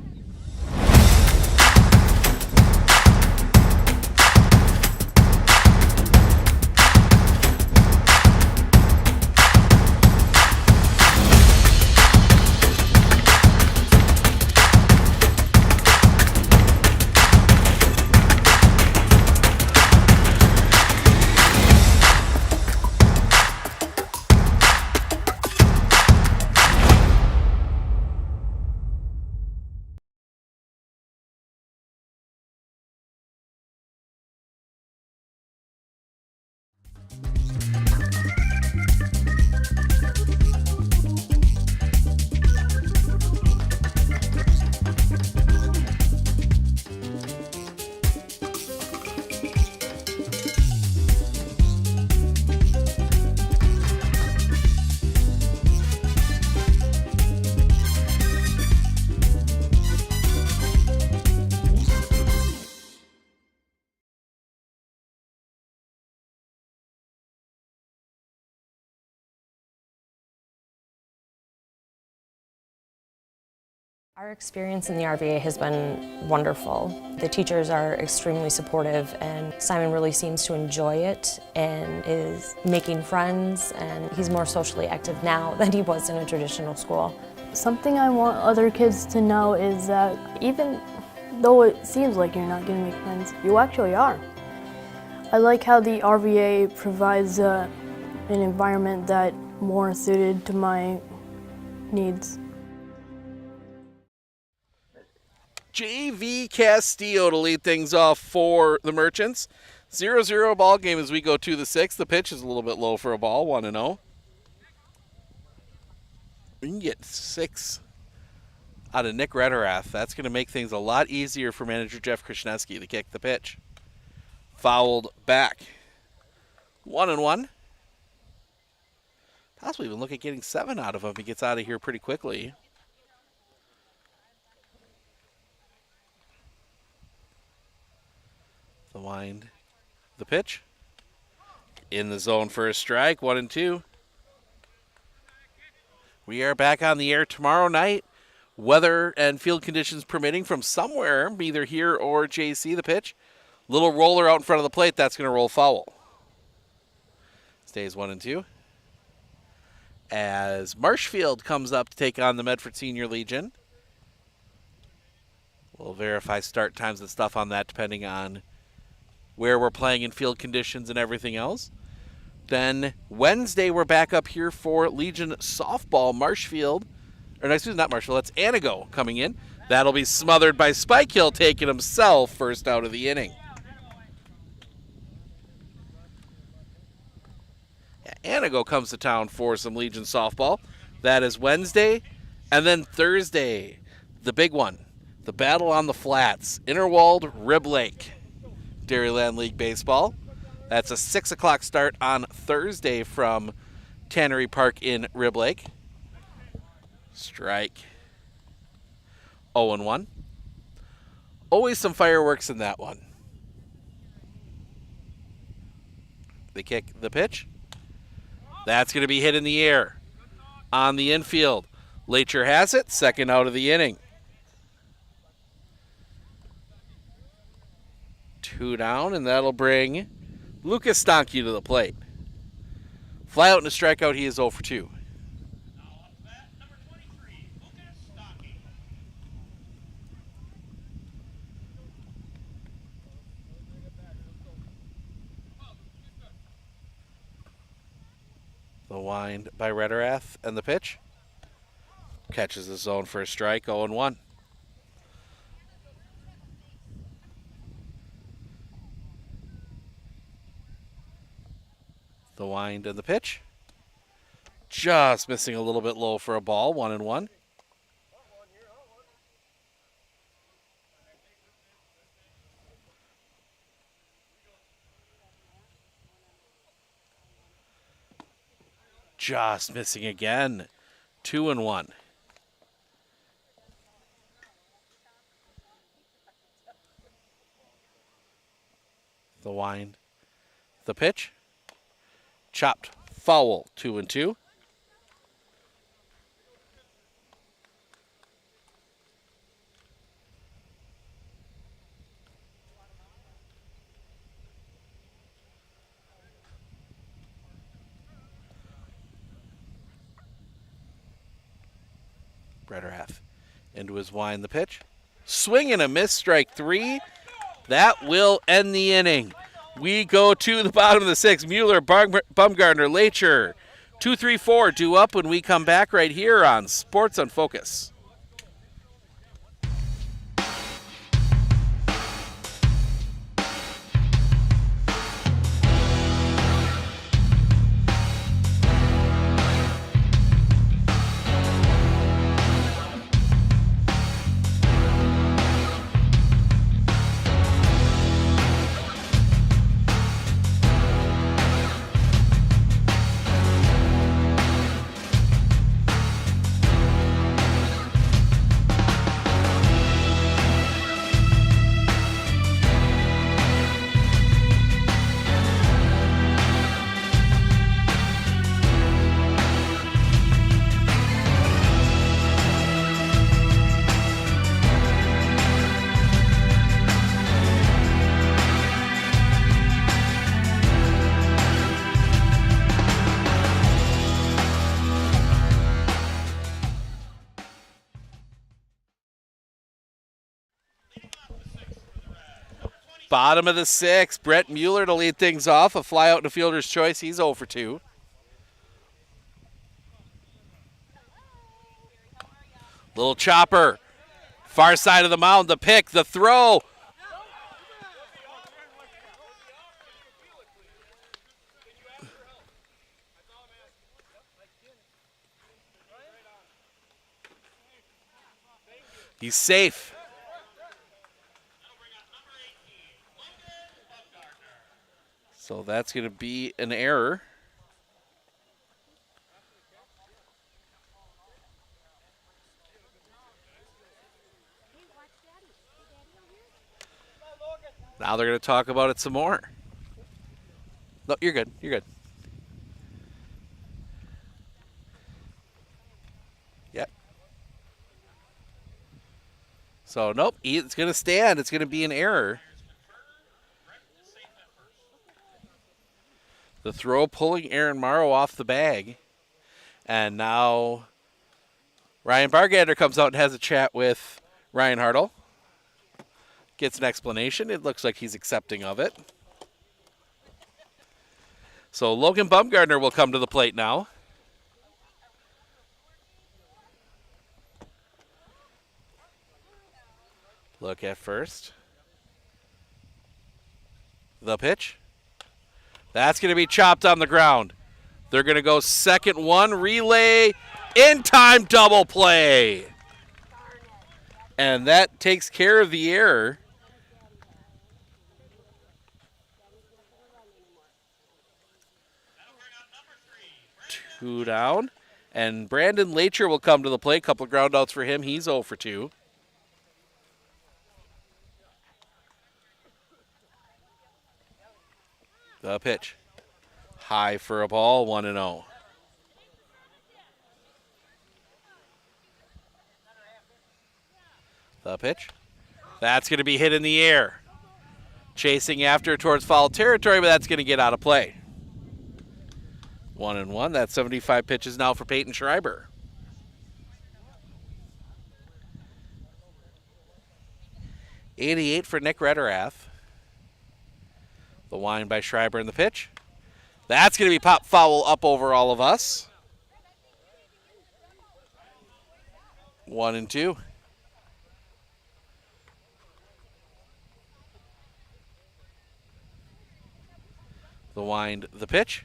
Our experience in the RVA has been wonderful. The teachers are extremely supportive, and Simon really seems to enjoy it and is making friends, and he's more socially active now than he was in a traditional school. Something I want other kids to know is that even though it seems like you're not going to make friends, you actually are. I like how the RVA provides an environment that more suited to my needs. JV Castillo to lead things off for the Merchants. 0-0 ball game as we go to the 6th. The pitch is a little bit low for a ball, 1-0. We can get 6 out of Nick Rederath. That's going to make things a lot easier for manager Jeff Krasniewski to kick the pitch. Fouled back. 1-1. Possibly even look at getting 7 out of him if he gets out of here pretty quickly. The wind, the pitch. In the zone for a strike, 1-2. We are back on the air tomorrow night. Weather and field conditions permitting from somewhere, either here or JC. The pitch. Little roller out in front of the plate. That's going to roll foul. Stays 1-2. As Marshfield comes up to take on the Medford Senior Legion. We'll verify start times and stuff on that depending on where we're playing in field conditions and everything else. Then Wednesday, we're back up here for Legion softball. Marshfield, or no, excuse me, not Marshfield, that's Anago coming in. That'll be smothered by Spike Hill, taking himself first out of the inning. Yeah, Anago comes to town for some Legion softball. That is Wednesday. And then Thursday, the big one, the battle on the flats, Interwald, Rib Lake. Dairyland League Baseball. That's a 6 o'clock start on Thursday from Tannery Park in Rib Lake. Strike. 0-1. Always some fireworks in that one. They kick the pitch. That's going to be hit in the air. On the infield. Lacher has it. Second out of the inning. 2 down, and that'll bring Lucas Stanky to the plate. Fly out and a strikeout, he is 0 for 2. The wind by Rederath and the pitch. Catches the zone for a strike, 0-1. The wind and the pitch. Just missing a little bit low for a ball, 1-1. Just missing again, 2-1. The wind, the pitch. Chopped foul, 2-2. Rederath into his wind, the pitch. Swing and a miss, strike 3. That will end the inning. We go to the bottom of the 6th. Mueller, Bumgardner, Lacher. 2-3-4 due up when we come back right here on Sports on Focus. Bottom of the 6th, Brett Mueller to lead things off. A fly out in the fielder's choice. He's 0 for 2. Little chopper. Far side of the mound. The pick. The throw. He's safe. So that's going to be an error. Now they're going to talk about it some more. No, you're good. You're good. Yep. So, nope, it's going to stand. It's going to be an error. The throw pulling Aaron Morrow off the bag. And now Ryan Bargander comes out and has a chat with Ryan Hartle. Gets an explanation. It looks like he's accepting of it. So Logan Bumgardner will come to the plate now. Look at first. The pitch. That's going to be chopped on the ground. They're going to go second one, relay, in-time double play. And that takes care of the error. Two down. And Brandon Lacher will come to the plate. Couple of ground outs for him. He's 0 for 2. The pitch. High for a ball, 1-0. The pitch. That's going to be hit in the air. Chasing after towards foul territory, but that's going to get out of play. 1-1. That's 75 pitches now for Peyton Schreiber. '88 for Nick Rederath. The wind by Schreiber in the pitch. That's going to be pop foul up over all of us. 1-2. The wind, the pitch.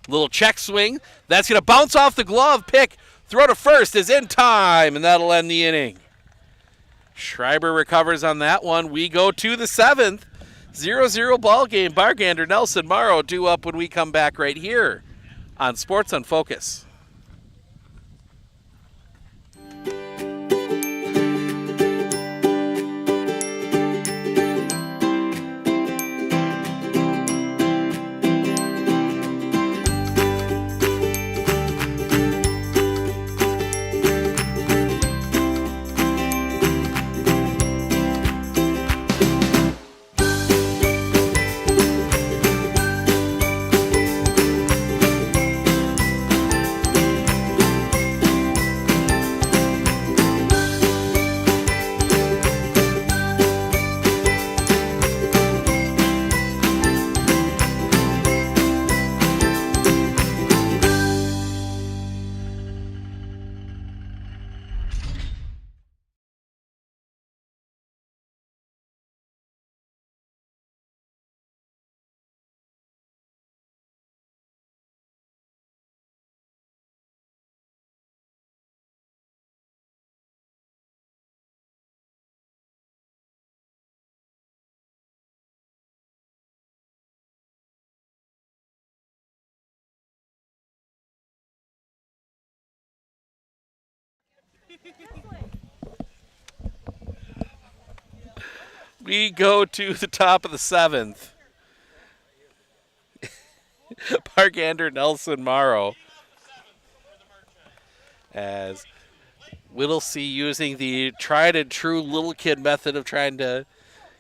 Little check swing. That's going to bounce off the glove. Pick. Throw to first is in time, and that'll end the inning. Schreiber recovers on that one. We go to the 7th. 0-0 ball game. Bargander, Nelson, Morrow due up when we come back right here on Sports on Focus. We go to the top of the 7th. Bargander, Nelson, Morrow. As Whittlesey using the tried and true little kid method of trying to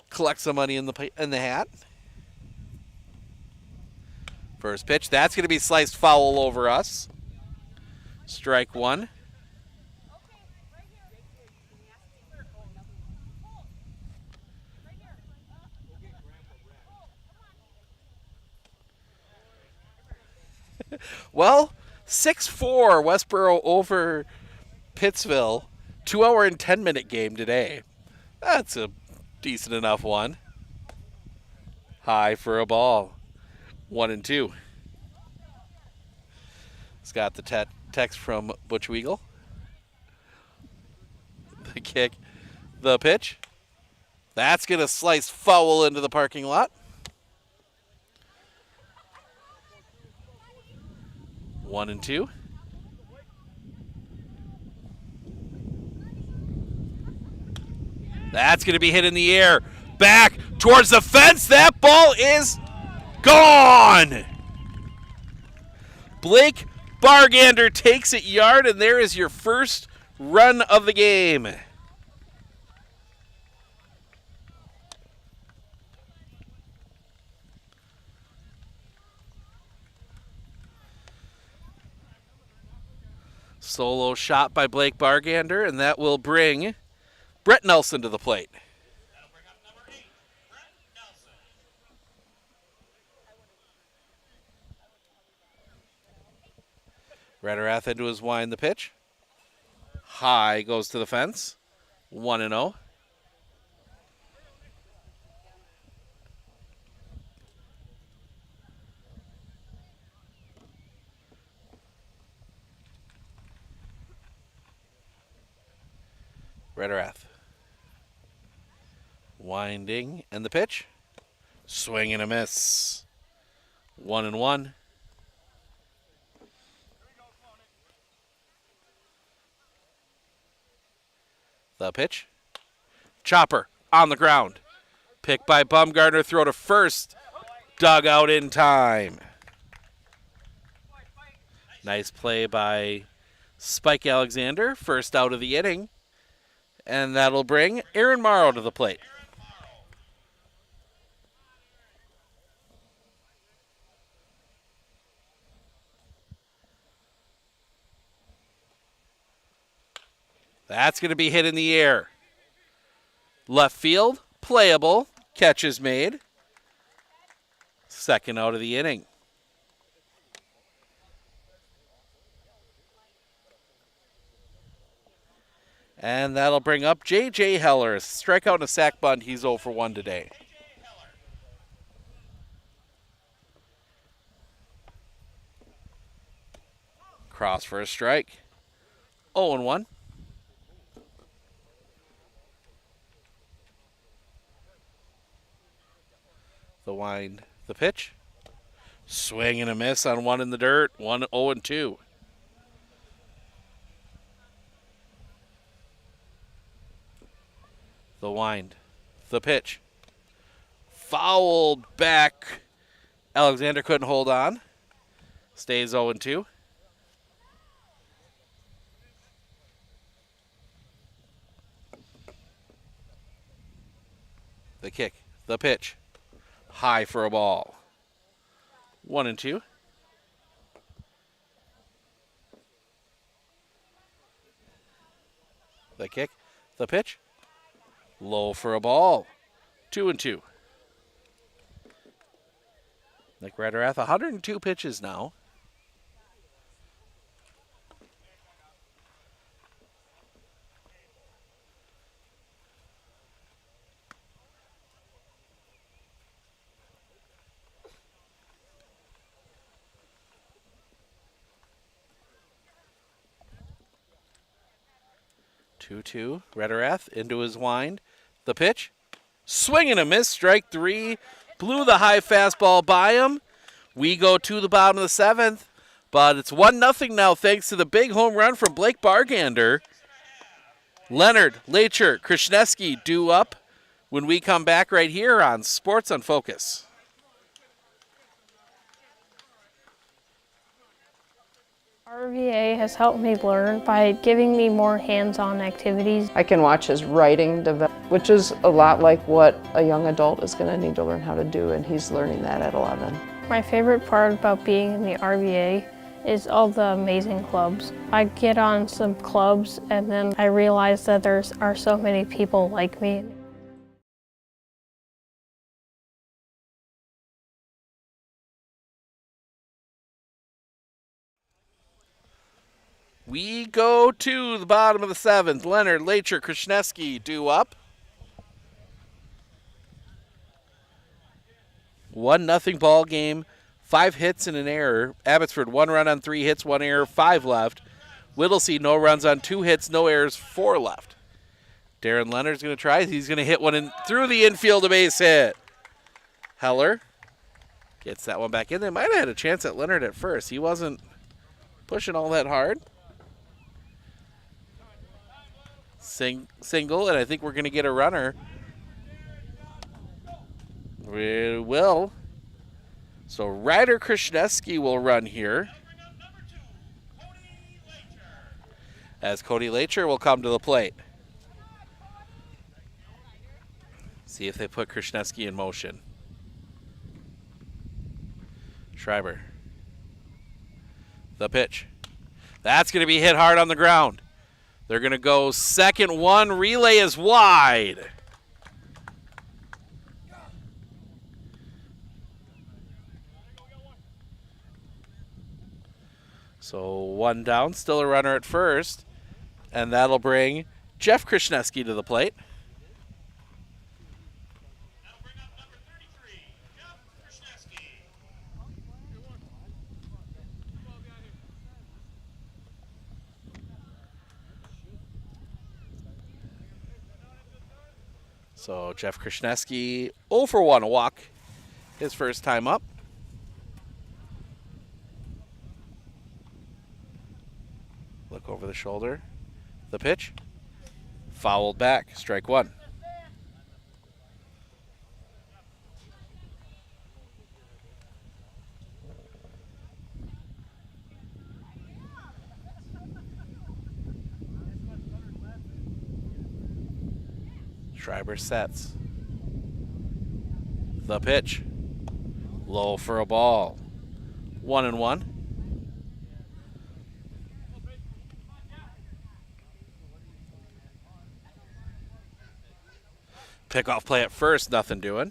collect some money in the hat. First pitch. That's going to be sliced foul over us. Strike one. Well, 6-4 Westboro over Pittsville. 2 hour and 10-minute game today. That's a decent enough one. High for a ball. 1-2. It's got the text from Butch Weagle. The kick. The pitch. That's going to slice foul into the parking lot. 1-2. That's going to be hit in the air. Back towards the fence. That ball is gone. Blake Bargander takes it yard, and there is your first run of the game. Solo shot by Blake Bargander, and that will bring Brett Nelson to the plate. Rederath into his wind, the pitch. High goes to the fence. 1-0. Rederath. Winding, and the pitch. Swing and a miss. 1-1. The pitch. Chopper on the ground. Pick by Bumgardner, throw to first. Dug out in time. Nice play by Spike Alexander, first out of the inning. And that'll bring Aaron Morrow to the plate. That's going to be hit in the air. Left field, playable. Catch is made. Second out of the inning. And that'll bring up J.J. Heller. Strikeout and a sack bunt. He's 0 for 1 today. Cross for a strike. 0-1. The wind, the pitch. Swing and a miss on one in the dirt. 0-2. The wind, the pitch. Fouled back. Alexander couldn't hold on. Stays 0-2. The kick, the pitch. High for a ball. 1-2. The kick, the pitch. Low for a ball. 2-2. Nick Rederath, 102 pitches now. Two. Rederath into his wind. The pitch. Swing and a miss. Strike 3. Blew the high fastball by him. We go to the bottom of the 7th. But it's 1-0 now thanks to the big home run from Blake Bargander. Leonard, Lacher, Krishneski due up when we come back right here on Sports on Focus. RVA has helped me learn by giving me more hands-on activities. I can watch his writing develop, which is a lot like what a young adult is going to need to learn how to do, and he's learning that at 11. My favorite part about being in the RVA is all the amazing clubs. I get on some clubs and then I realize that there are so many people like me. We go to the bottom of the 7th. Leonard, Lacher, Krishneski due up. 1-0 ball game. 5 hits and an error. Abbotsford 1 run on 3 hits, 1 error, 5 left. Whittlesey no runs on 2 hits, no errors, 4 left. Darren Leonard's going to try. He's going to hit one in through the infield, a base hit. Heller gets that one back in. They might have had a chance at Leonard at first. He wasn't pushing all that hard. Single, and I think we're going to get a runner. We will. So Ryder Krishneski will run here. As Cody Lacher will come to the plate. See if they put Krishneski in motion. Schreiber. The pitch. That's going to be hit hard on the ground. They're going to go second one. Relay is wide. So 1 down, still a runner at first. And that'll bring Jeff Krishneski to the plate. So Jeff Krishneski 0 for 1, a walk, his first time up. Look over the shoulder. The pitch. Fouled back, strike 1. Schreiber sets. The pitch. Low for a ball. 1-1. Pickoff play at first, nothing doing.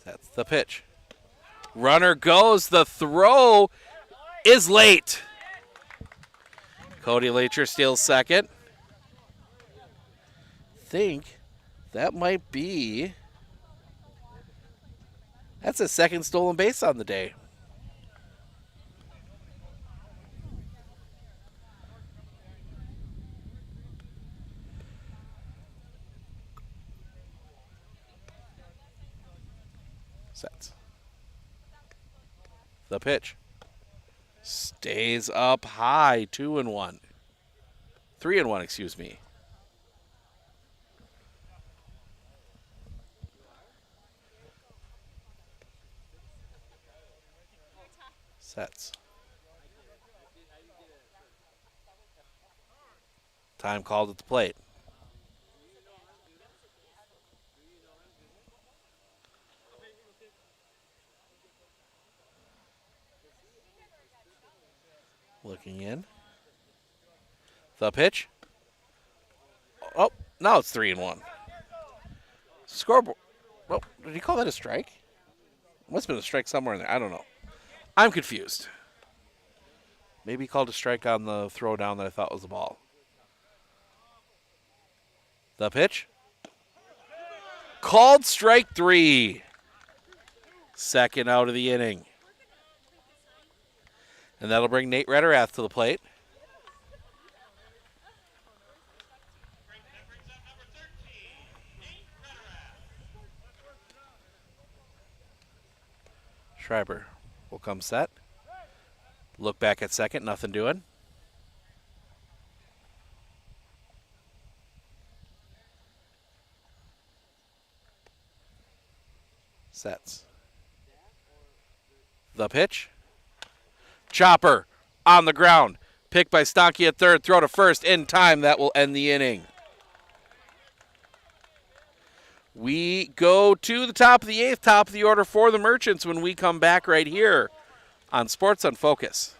That's the pitch. Runner goes. The throw is late. Cody Lacher steals second. Think that might be. That's a second stolen base on the day. Sets. The pitch. Stays up high. 2-1. 3-1, excuse me. Sets. Time called at the plate. Looking in. The pitch. Oh, now it's 3-1. Scoreboard. Oh, did he call that a strike? Must have been a strike somewhere in there. I don't know. I'm confused. Maybe he called a strike on the throw down that I thought was a ball. The pitch. Called strike 3. Second out of the inning. And that'll bring Nate Rederath to the plate. Schreiber will come set. Look back at second, nothing doing. Sets. The pitch. Chopper on the ground. Picked by Stonkey at third. Throw to first in time. That will end the inning. We go to the top of the 8th, top of the order for the Merchants when we come back right here on Sports on Focus.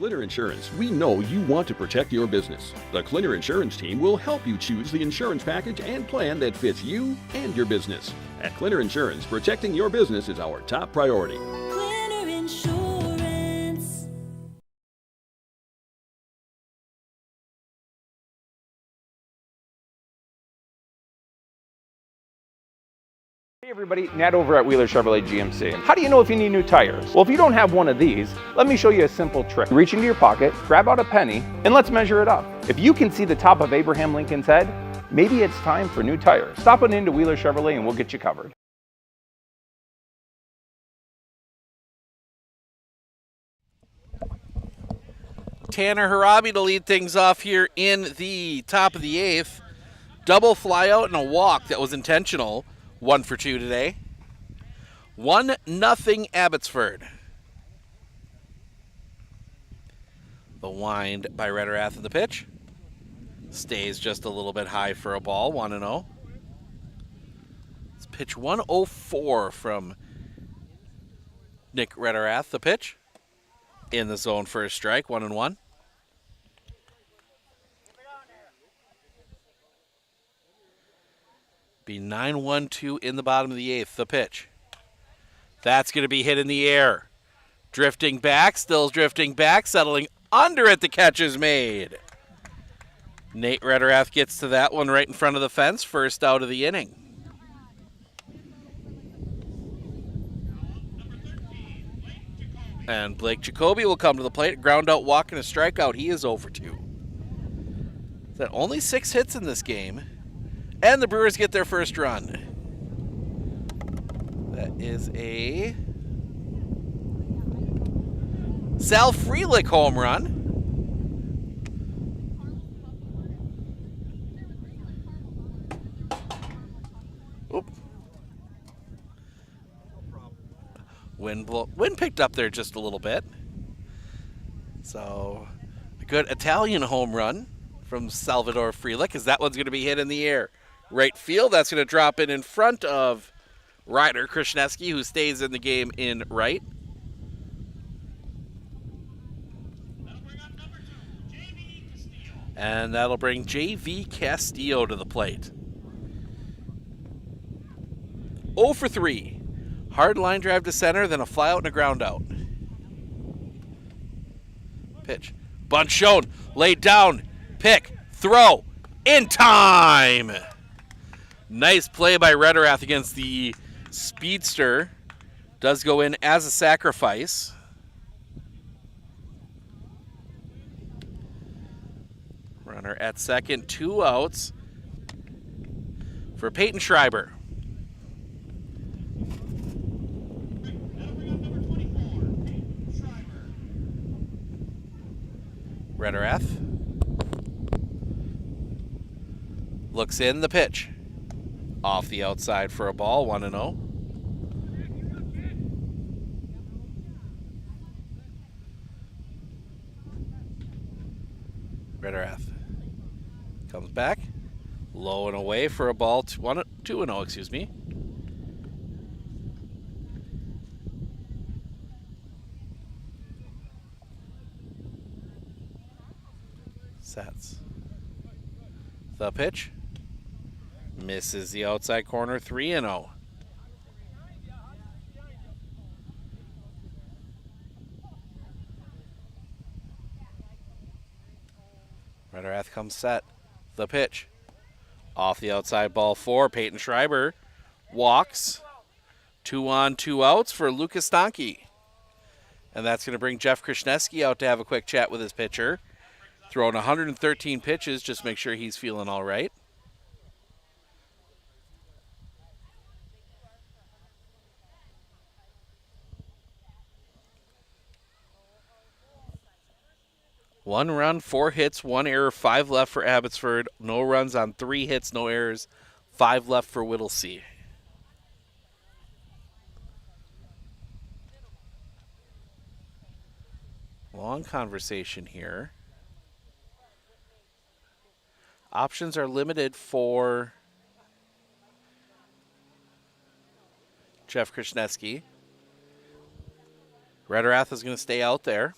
Clinner Insurance, we know you want to protect your business. The Clinner Insurance team will help you choose the insurance package and plan that fits you and your business. At Clinner Insurance, protecting your business is our top priority. Clinner Insurance. Hey everybody, Nat over at Wheeler Chevrolet GMC. How do you know if you need new tires? Well, if you don't have one of these, let me show you a simple trick. Reach into your pocket, grab out a penny, and let's measure it up. If you can see the top of Abraham Lincoln's head, maybe it's time for new tires. Stop on into Wheeler Chevrolet and we'll get you covered. Tanner Harabi to lead things off here in the top of the 8th. Double fly out and a walk that was intentional. 1 for 2 today. 1-0 Abbotsford. The wind by Rederath in the pitch. Stays just a little bit high for a ball. 1-0. It's pitch 104 from Nick Rederath. The pitch. In the zone for a strike. 1-1. Be 9-1-2 in the bottom of the 8th. The pitch. That's going to be hit in the air. Drifting back, still drifting back, settling under it. The catch is made. Nate Rederath gets to that one right in front of the fence. First out of the inning. And Blake Jacoby will come to the plate. Ground out walk and a strikeout. He is 0 for 2. That only 6 hits in this game. And the Brewers get their first run. That is a Sal Frelick home run. Oop. Wind picked up there just a little bit. So a good Italian home run from Salvador Frelick, as that one's going to be hit in the air. Right field, that's going to drop in front of Ryder Krishneski, who stays in the game in right. And that'll bring J.V. Castillo to the plate. 0 for 3. Hard line drive to center, then a fly out and a ground out. Pitch. Bunt shown. Laid down. Pick. Throw. In time. Nice play by Rederath against the speedster. Does go in as a sacrifice. Runner at second, 2 outs for Peyton Schreiber. Rederath looks in, the pitch. Off the outside for a ball, 1-0. Rederath comes back. Low and away for a ball, 2-0, excuse me. Sets. The pitch. Misses the outside corner, 3-0. Rederath comes set. The pitch. Off the outside, ball 4. Peyton Schreiber walks. 2 on, 2 outs for Lucas Donkey. And that's going to bring Jeff Krishneski out to have a quick chat with his pitcher. Throwing 113 pitches, just make sure he's feeling all right. One run, 4 hits, 1 error, 5 left for Abbotsford. No runs on 3 hits, no errors, 5 left for Whittlesey. Long conversation here. Options are limited for Jeff Krishneski. Rederath is going to stay out there.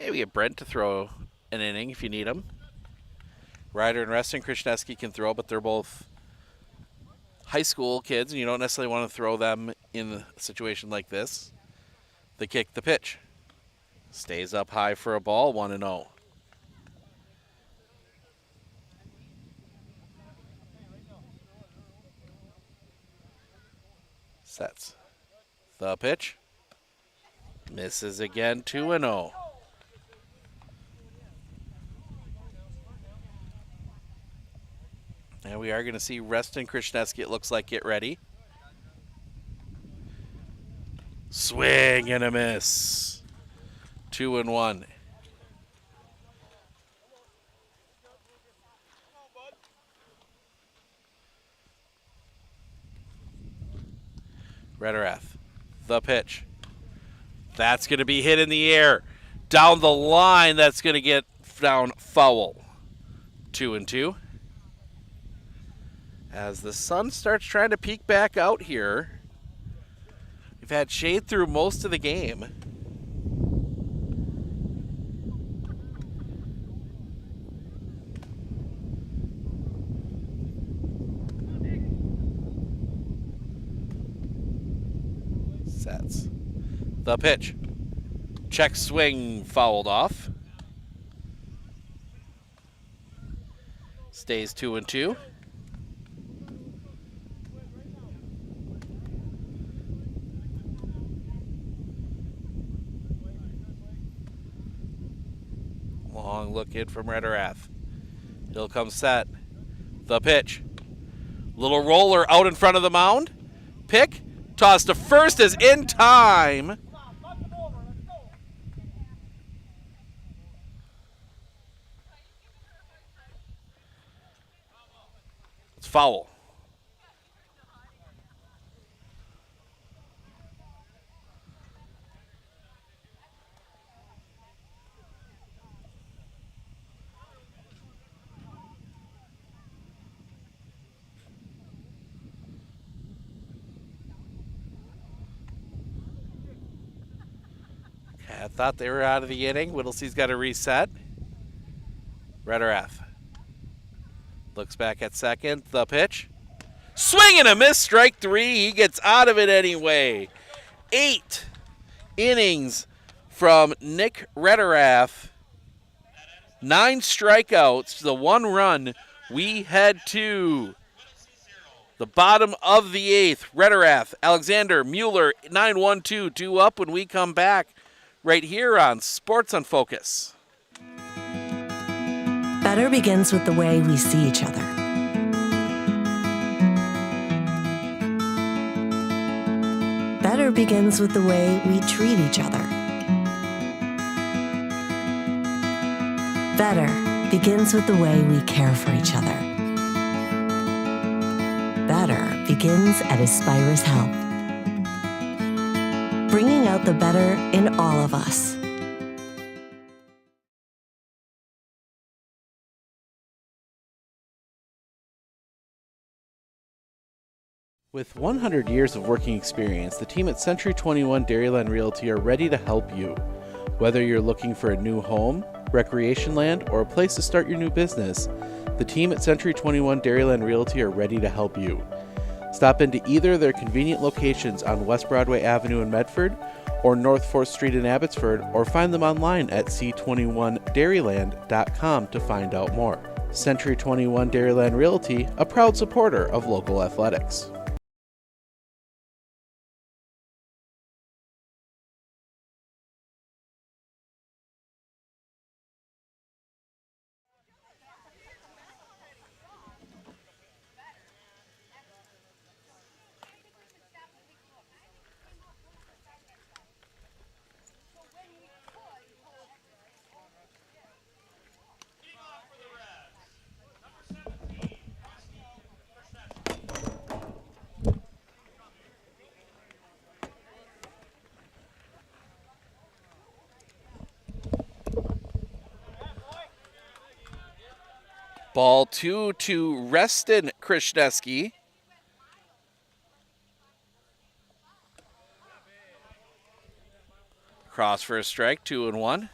Maybe get Brent to throw an inning if you need him. Ryder and Reston Krishneski can throw, but they're both high school kids, and you don't necessarily want to throw them in a situation like this. They kick the pitch. Stays up high for a ball, 1-0. Sets. The pitch. Misses again, 2-0. And we are going to see Reston Krishneski, it looks like, get ready. Swing and a miss. 2-1. Rederath, the pitch. That's going to be hit in the air. Down the line, that's going to get down foul. 2-2. As the sun starts trying to peek back out here. We've had shade through most of the game. Sets. The pitch. Check swing fouled off. Stays 2-2. Long look in from Rederath. He'll come set. The pitch. Little roller out in front of the mound. Pick. Toss to first is in time. It's foul. I thought they were out of the inning. Whittlesey's got to reset. Rederath looks back at second. The pitch. Swing and a miss. Strike three. He gets out of it anyway. 8 innings from Nick Rederath. 9 strikeouts. The 1 run. We head to the bottom of the 8th. Rederath, Alexander, Mueller, 9-1-2. 2 up when we come back. Right here on Sports on Focus. Better begins with the way we see each other. Better begins with the way we treat each other. Better begins with the way we care for each other. Better begins at Aspirus Health. Bringing out the better in all of us. With 100 years of working experience, the team at Century 21 Dairyland Realty are ready to help you. Whether you're looking for a new home, recreation land, or a place to start your new business, the team at Century 21 Dairyland Realty are ready to help you. Stop into either of their convenient locations on West Broadway Avenue in Medford or North 4th Street in Abbotsford, or find them online at c21dairyland.com to find out more. Century 21 Dairyland Realty, a proud supporter of local athletics. Ball 2 to Reston Krishneski. Cross for a strike, 2-1.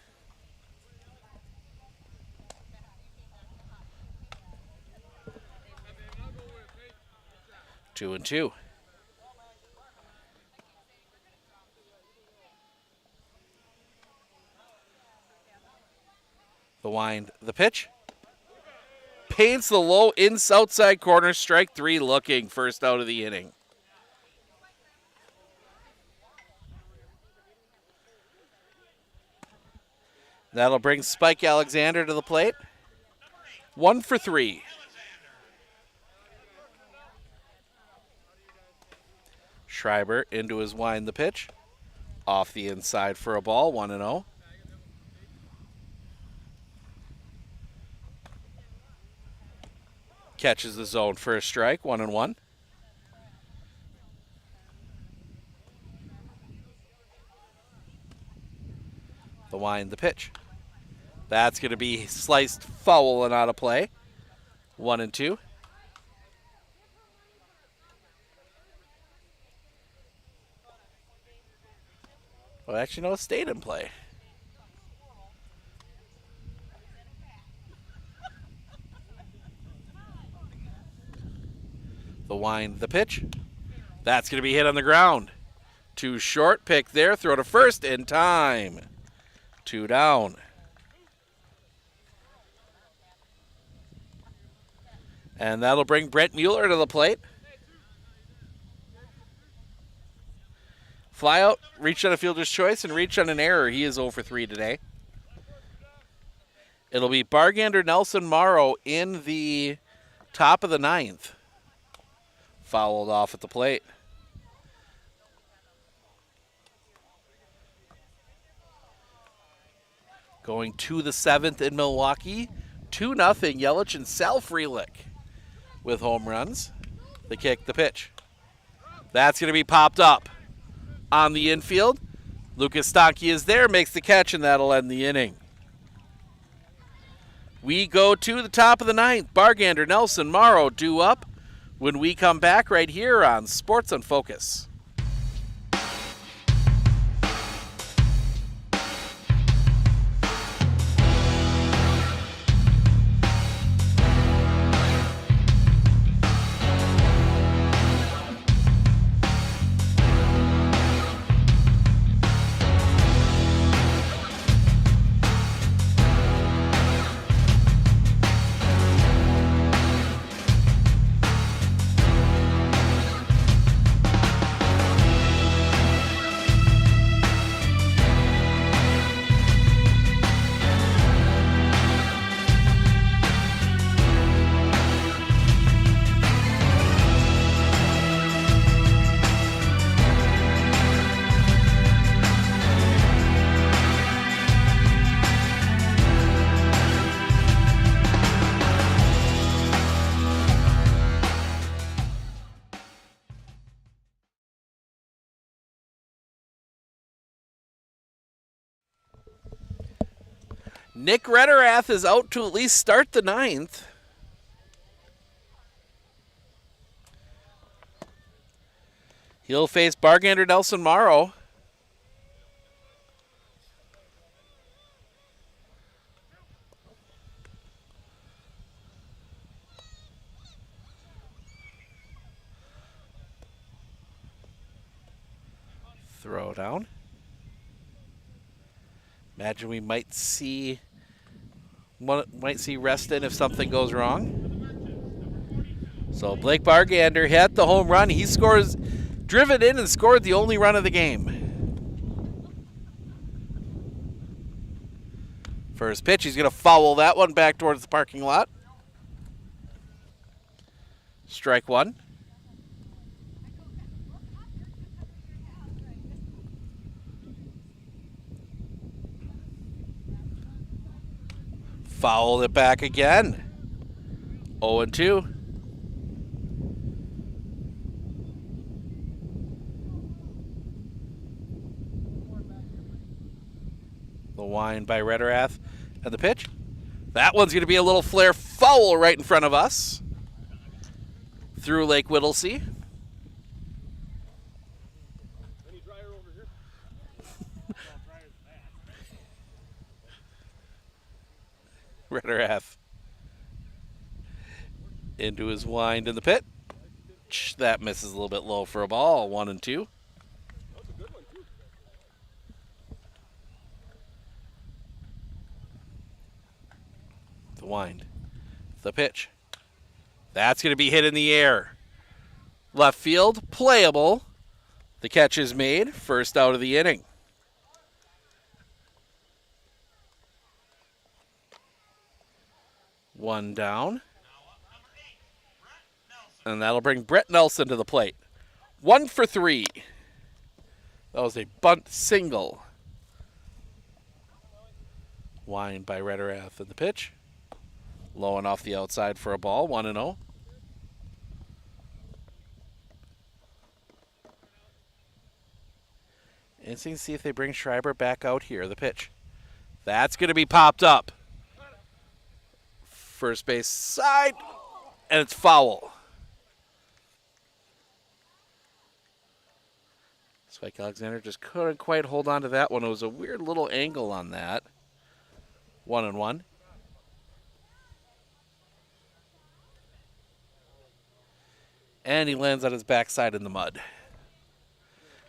2-2. The wind, the pitch. Paints the low outside corner, strike 3 looking, first out of the inning. That'll bring Spike Alexander to the plate. 1 for 3. Schreiber into his wind, the pitch. Off the inside for a ball, 1-0. Catches the zone for a strike, 1-1. The wind, the pitch. That's going to be sliced foul and out of play. 1-2. Well, actually, no, it stayed in play. The wind, the pitch. That's going to be hit on the ground. Too short, pick there, throw to first in time. 2 down. And that'll bring Brent Mueller to the plate. Fly out, reach on a fielder's choice, and reach on an error. He is 0 for 3 today. It'll be Bargander Nelson Morrow in the top of the 9th. Fouled off at the plate. Going to the 7th in Milwaukee. 2-0, Yelich and Sal Frelick with home runs. The kick, the pitch. That's going to be popped up on the infield. Lucas Stanky is there, makes the catch, and that'll end the inning. We go to the top of the 9th. Bargander, Nelson, Morrow due up when we come back right here on Sports on Focus. Nick Rederath is out to at least start the 9th. He'll face Bargander Nelson Morrow. Throw down. Imagine we might see Reston if something goes wrong. So Blake Bargander hit the home run. He scores, driven in and scored the only run of the game. First pitch, he's going to foul that one back towards the parking lot. Strike 1. Fouled it back again. 0-2. The wind by Rederath. And the pitch. That one's going to be a little flare foul right in front of us. Through Lake Whittlesey. Rederath into his wind in the pit. That misses a little bit low for a ball. 1-2. The wind. The pitch. That's going to be hit in the air. Left field, playable. The catch is made. First out of the inning. One down. And that'll bring Brett Nelson to the plate. 1 for 3. That was a bunt single. Wind by Rederath in the pitch. Low and off the outside for a ball. 1-0. Interesting to see if they bring Schreiber back out here. The pitch. That's going to be popped up. First base side. And it's foul. Spike Alexander just couldn't quite hold on to that one. It was a weird little angle on that. 1-1. And he lands on his backside in the mud.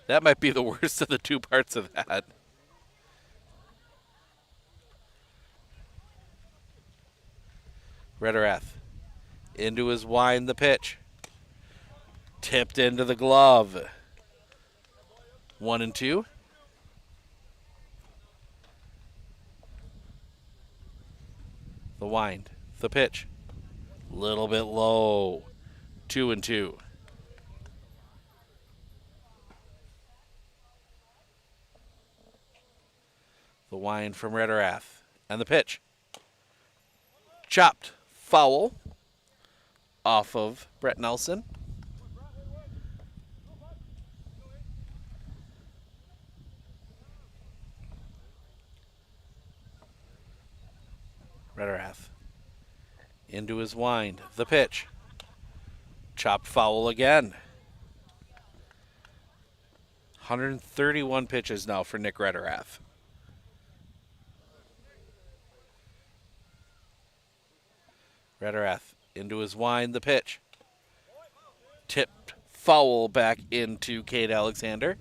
That might be the worst of the two parts of that. Rederath into his wind, the pitch. Tipped into the glove. 1-2. The wind, the pitch. Little bit low. 2-2. The wind from Rederath. And the pitch. Chopped. Foul. Off of Brett Nelson. Rederath. Into his wind. The pitch. Chopped foul again. 131 pitches now for Nick Rederath. Rederath into his wind, the pitch. Tipped foul back into Cade Alexander.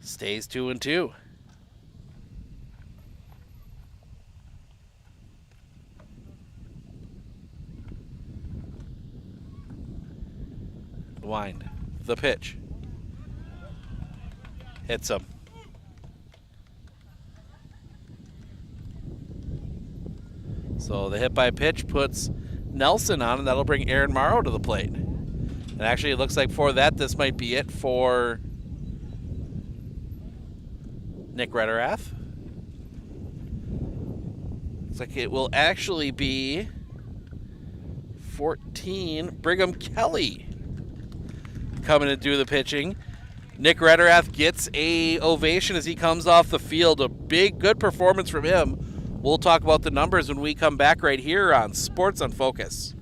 Stays 2-2. Wind, the pitch. Hits him. So the hit by pitch puts Nelson on, and that'll bring Aaron Morrow to the plate. And actually, it looks like for that, this might be it for Nick Rederath. Looks like it will actually be 14, Brigham Kelly coming to do the pitching. Nick Rederath gets a ovation as he comes off the field. A big, good performance from him. We'll talk about the numbers when we come back right here on Sports on Focus.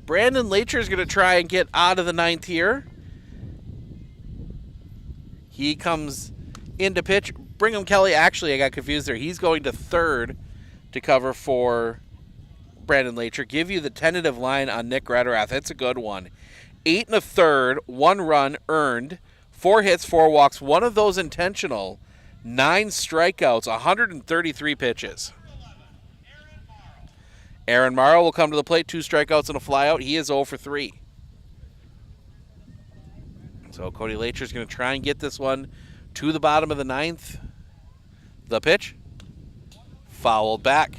Brandon Lacher is going to try and get out of the ninth here. He comes into pitch. Brigham Kelly, actually, I got confused there. He's going to third to cover for Brandon Lacher. Give you the tentative line on Nick Rederath. It's a good one. 8 1/3, 1 run earned, 4 hits, 4 walks, one of those intentional. 9 strikeouts, 133 pitches. Aaron Morrow will come to the plate, 2 strikeouts and a flyout. He is 0 for 3. So Cody Lacher's going to try and get this one to the bottom of the 9th. The pitch. Fouled back.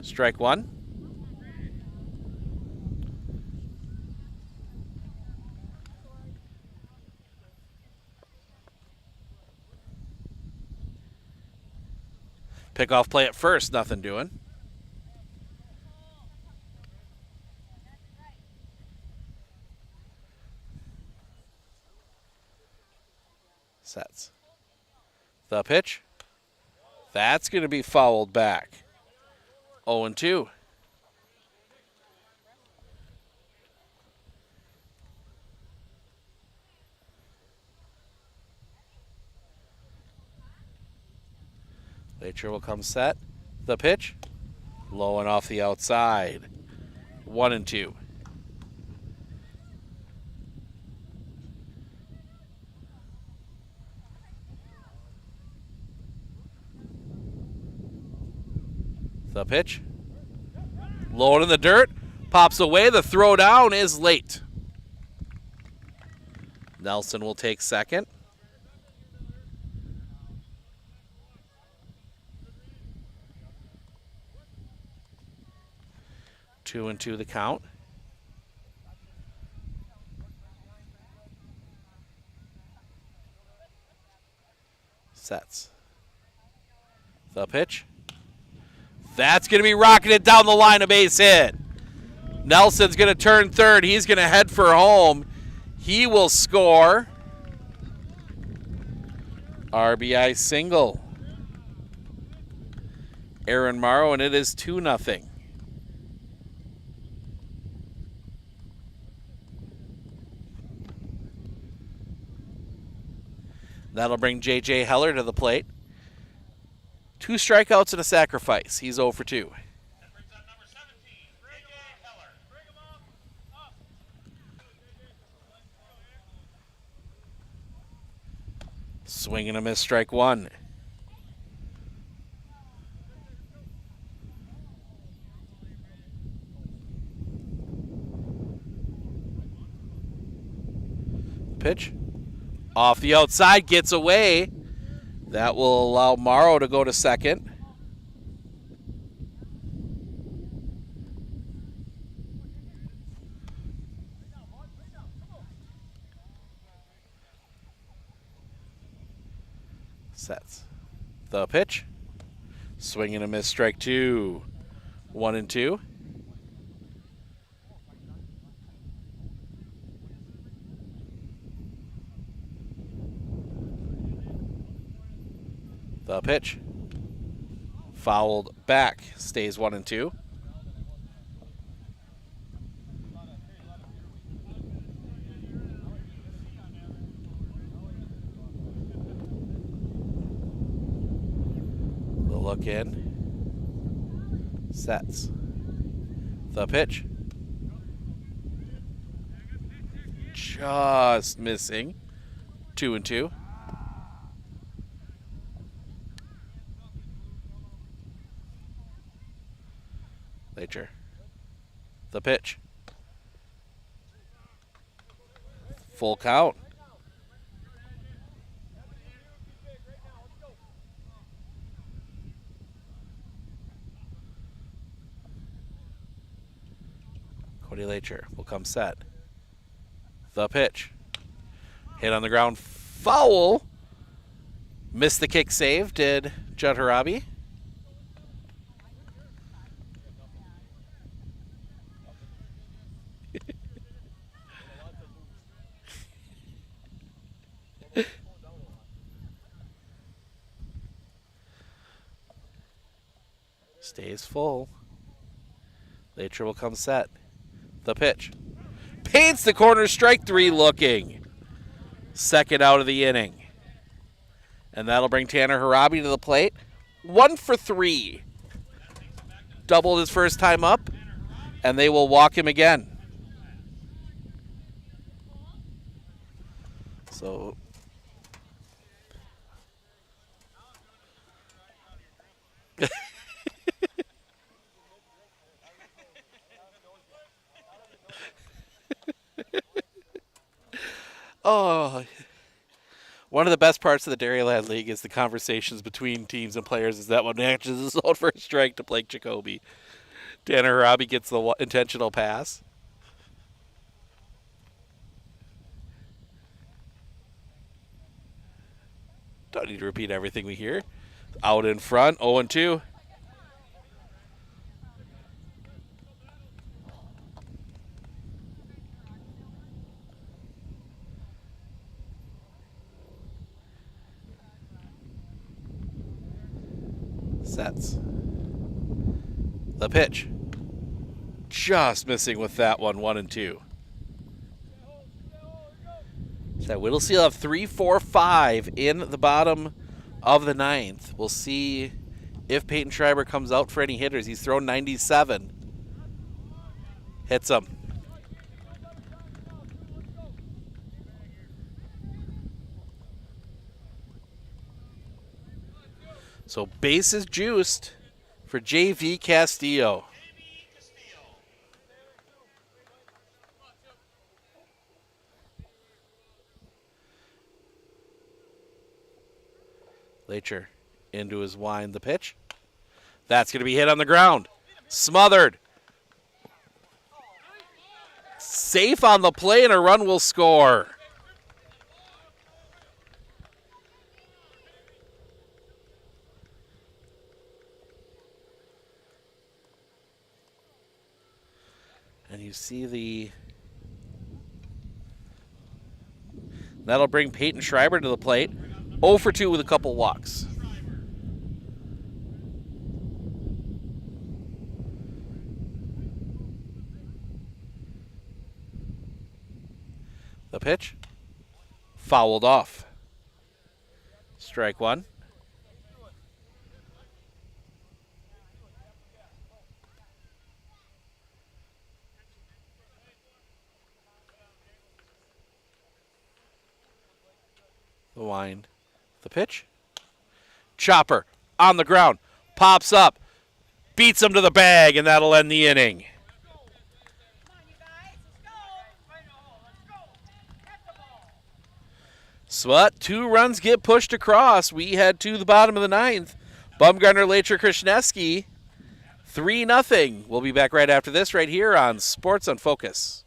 Strike 1. Pickoff play at first, nothing doing. Sets. The pitch. That's going to be fouled back. 0-2. Lacher will come set. The pitch. Low and off the outside. 1-2. The pitch. Low in the dirt. Pops away. The throw down is late. Nelson will take second. Two and 2 the count. Sets. The pitch. That's going to be rocketed down the line, a base hit. Nelson's going to turn third. He's going to head for home. He will score. RBI single. Aaron Morrow, and it is 2-0. That'll bring J.J. Heller to the plate. 2 strikeouts and a sacrifice. He's 0 for 2. Swing and a miss, strike 1. Pitch. Off the outside, gets away. That will allow Morrow to go to second. Sets. The pitch. Swing and a miss, strike 2. 1-2. The pitch. Fouled back. Stays 1-2. The look in. Sets. The pitch. Just missing. 2-2. Lacher. The pitch. Full count. Cody Lacher will come set. The pitch. Hit on the ground. Foul. Missed the kick save, did Judd Harabi. Stays full. Lacher will come set. The pitch. Paints the corner, strike 3 looking. Second out of the inning. And that'll bring Tanner Harabi to the plate. 1 for 3. Doubled his first time up, and they will walk him again. So Oh, one of the best parts of the Dairyland League is the conversations between teams and players. Is that one matches is out for a strike to Blake Jacoby. Tanner Robbie gets the intentional pass. Don't need to repeat everything we hear. Out in front, 0-2. Sets. The pitch. Just missing with that one, 1-2. So Whittlesey will have 3, 4, 5 in the bottom of the 9th. We'll see if Peyton Schreiber comes out for any hitters. He's thrown 97. Hits him. So bases juiced for JV Castillo. Lacher into his wind, the pitch. That's going to be hit on the ground. Smothered. Safe on the play, and a run will score. And you see that'll bring Peyton Schreiber to the plate. 0 for 2 with a couple walks. The pitch. Fouled off. Strike one. The wind. The pitch. Chopper on the ground. Pops up. Beats him to the bag, and that'll end the inning. But 2 runs get pushed across. We head to the bottom of the 9th. Bumgarner, Lacher, Krishneski, 3-0. We'll be back right after this right here on Sports on Focus.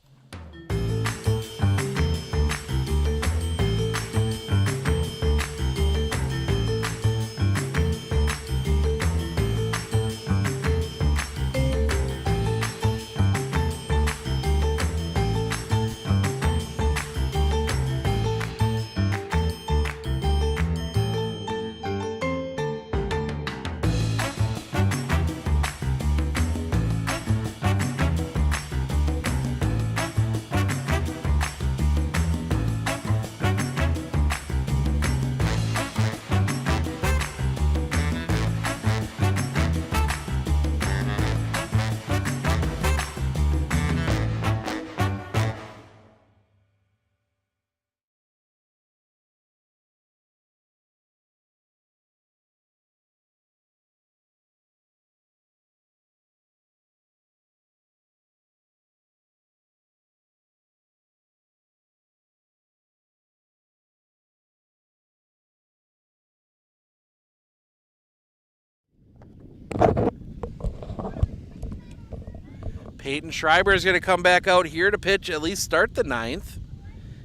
Peyton Schreiber is going to come back out here to pitch, at least start the 9th.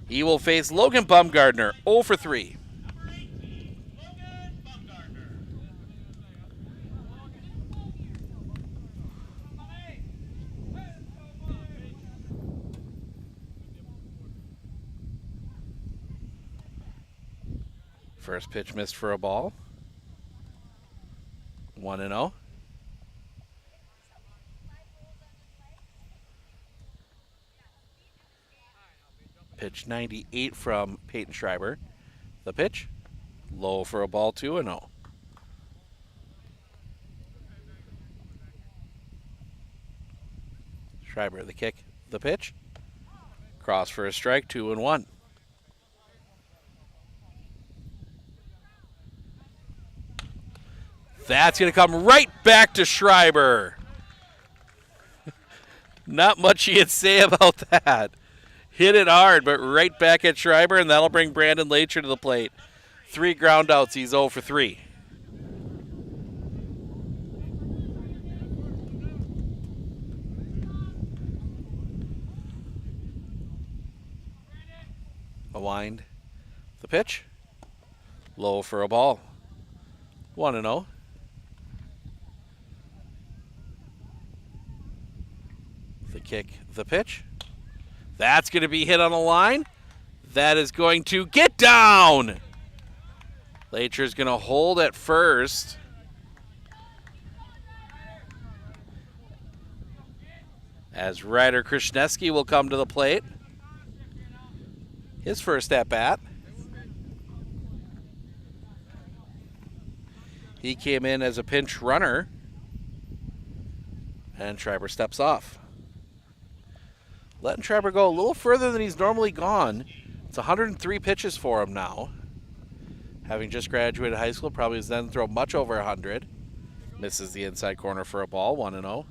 He will face Logan Bumgardner, 0 for 3. First pitch missed for a ball. 1-0. Pitch 98 from Peyton Schreiber. The pitch, low for a ball, 2-0. Schreiber, the kick, the pitch. Cross for a strike, 2-1. That's going to come right back to Schreiber. Not much he can say about that. Hit it hard, but right back at Schreiber, and that'll bring Brandon Lacher to the plate. 3 ground outs. He's 0 for 3. A wind. The pitch. Low for a ball. 1-0. The kick, the pitch. That's going to be hit on a line. That is going to get down. Lacher's going to hold at first. As Ryder Krishneski will come to the plate. His first at bat. He came in as a pinch runner. And Schreiber steps off. Letting Schreiber go a little further than he's normally gone. It's 103 pitches for him now. Having just graduated high school, probably has then thrown much over 100. Misses the inside corner for a ball, 1-0.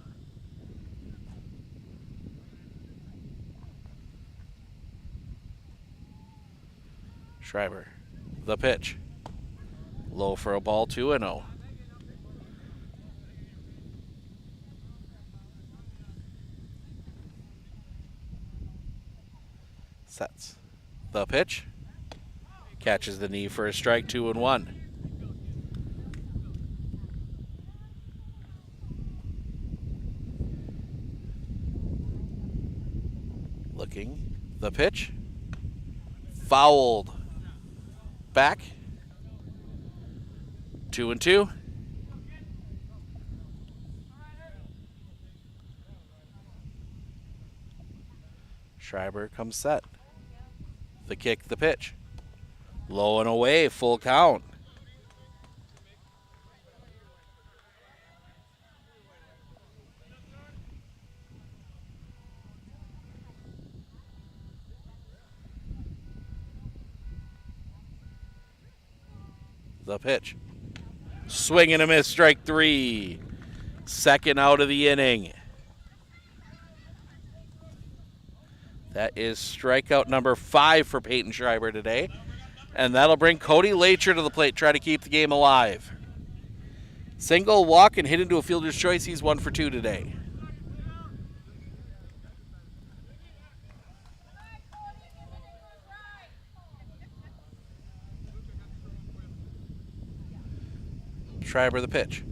Schreiber, the pitch. Low for a ball, 2-0. Sets. The pitch. Catches the knee for a strike, 2-1. Looking. The pitch. Fouled. Back. 2-2. Schreiber comes set. The kick, the pitch. Low and away, full count. The pitch. Swing and a miss, strike 3. Second out of the inning. That is strikeout number 5 for Peyton Schreiber today. And that'll bring Cody Lacher to the plate, try to keep the game alive. Single, walk, and hit into a fielder's choice. He's 1 for 2 today. Schreiber the pitch.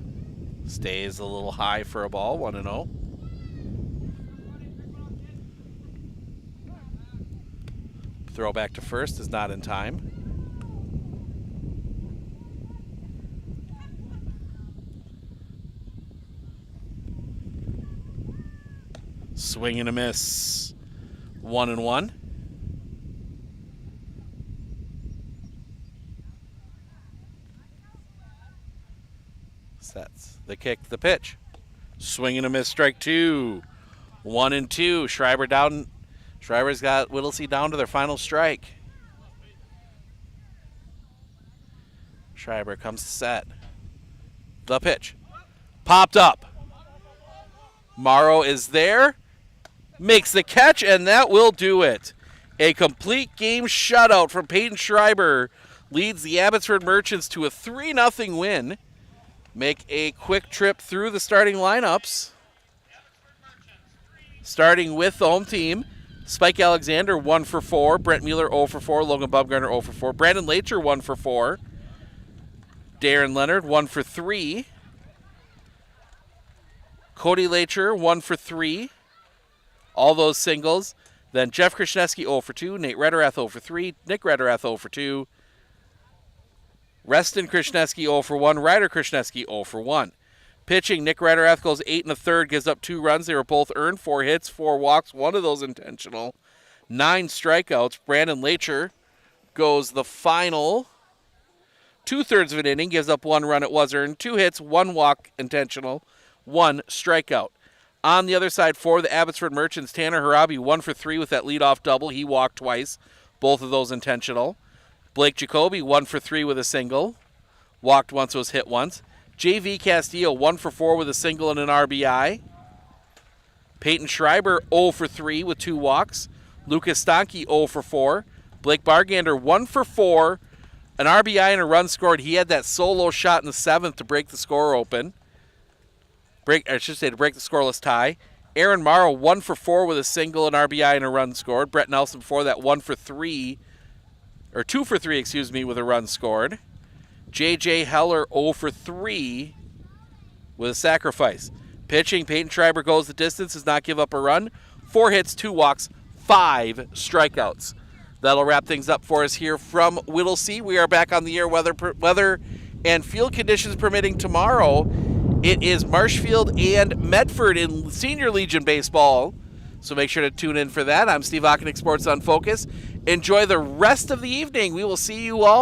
Stays a little high for a ball, 1-0. Throw back to first is not in time. Swing and a miss. 1-1. Sets. The kick, the pitch. Swing and a miss, strike 2. 1-2. Schreiber down. Schreiber's got Whittlesey down to their final strike. Schreiber comes to set. The pitch. Popped up. Morrow is there. Makes the catch, and that will do it. A complete game shutout from Peyton Schreiber leads the Abbotsford Merchants to a 3-0 win. Make a quick trip through the starting lineups. Starting with the home team. Spike Alexander, 1 for 4. Brent Mueller, 0 for 4. Logan Bumgarner, 0 for 4. Brandon Lacher, 1 for 4. Darren Leonard, 1 for 3. Cody Lacher, 1 for 3. All those singles. Then Jeff Krishneski, 0 for 2. Nate Rederath, 0 for 3. Nick Rederath, 0 for 2. Reston Krishneski, 0 for 1. Ryder Krishneski, 0 for 1. Pitching, Nick Rederath goes 8 1/3, gives up 2 runs. They were both earned, 4 hits, 4 walks, 1 of those intentional. 9 strikeouts. Brandon Lacher goes the final 2/3 of an inning, gives up 1 run. It was earned, 2 hits, 1 walk intentional, 1 strikeout. On the other side for the Abbotsford Merchants, Tanner Harabi 1 for 3 with that leadoff double. He walked twice, both of those intentional. Blake Jacoby 1 for 3 with a single. Walked once, was hit once. J.V. Castillo 1 for 4 with a single and an RBI. Peyton Schreiber 0 for 3 with 2 walks. Lucas Stanke 0 for 4. Blake Bargander 1 for 4. An RBI and a run scored. He had that solo shot in the 7th to break the score open. To break the scoreless tie. Aaron Morrow 1 for 4 with a single, an RBI and a run scored. Brett Nelson before that 2 for 3, with a run scored. J.J. Heller 0 for 3 with a sacrifice. Pitching, Peyton Schreiber goes the distance, does not give up a run. 4 hits, 2 walks, 5 strikeouts. That'll wrap things up for us here from Whittlesey. We are back on the air, weather and field conditions permitting tomorrow. It is Marshfield and Medford in Senior Legion Baseball. So make sure to tune in for that. I'm Steve Ockenick, Sports on Focus. Enjoy the rest of the evening. We will see you all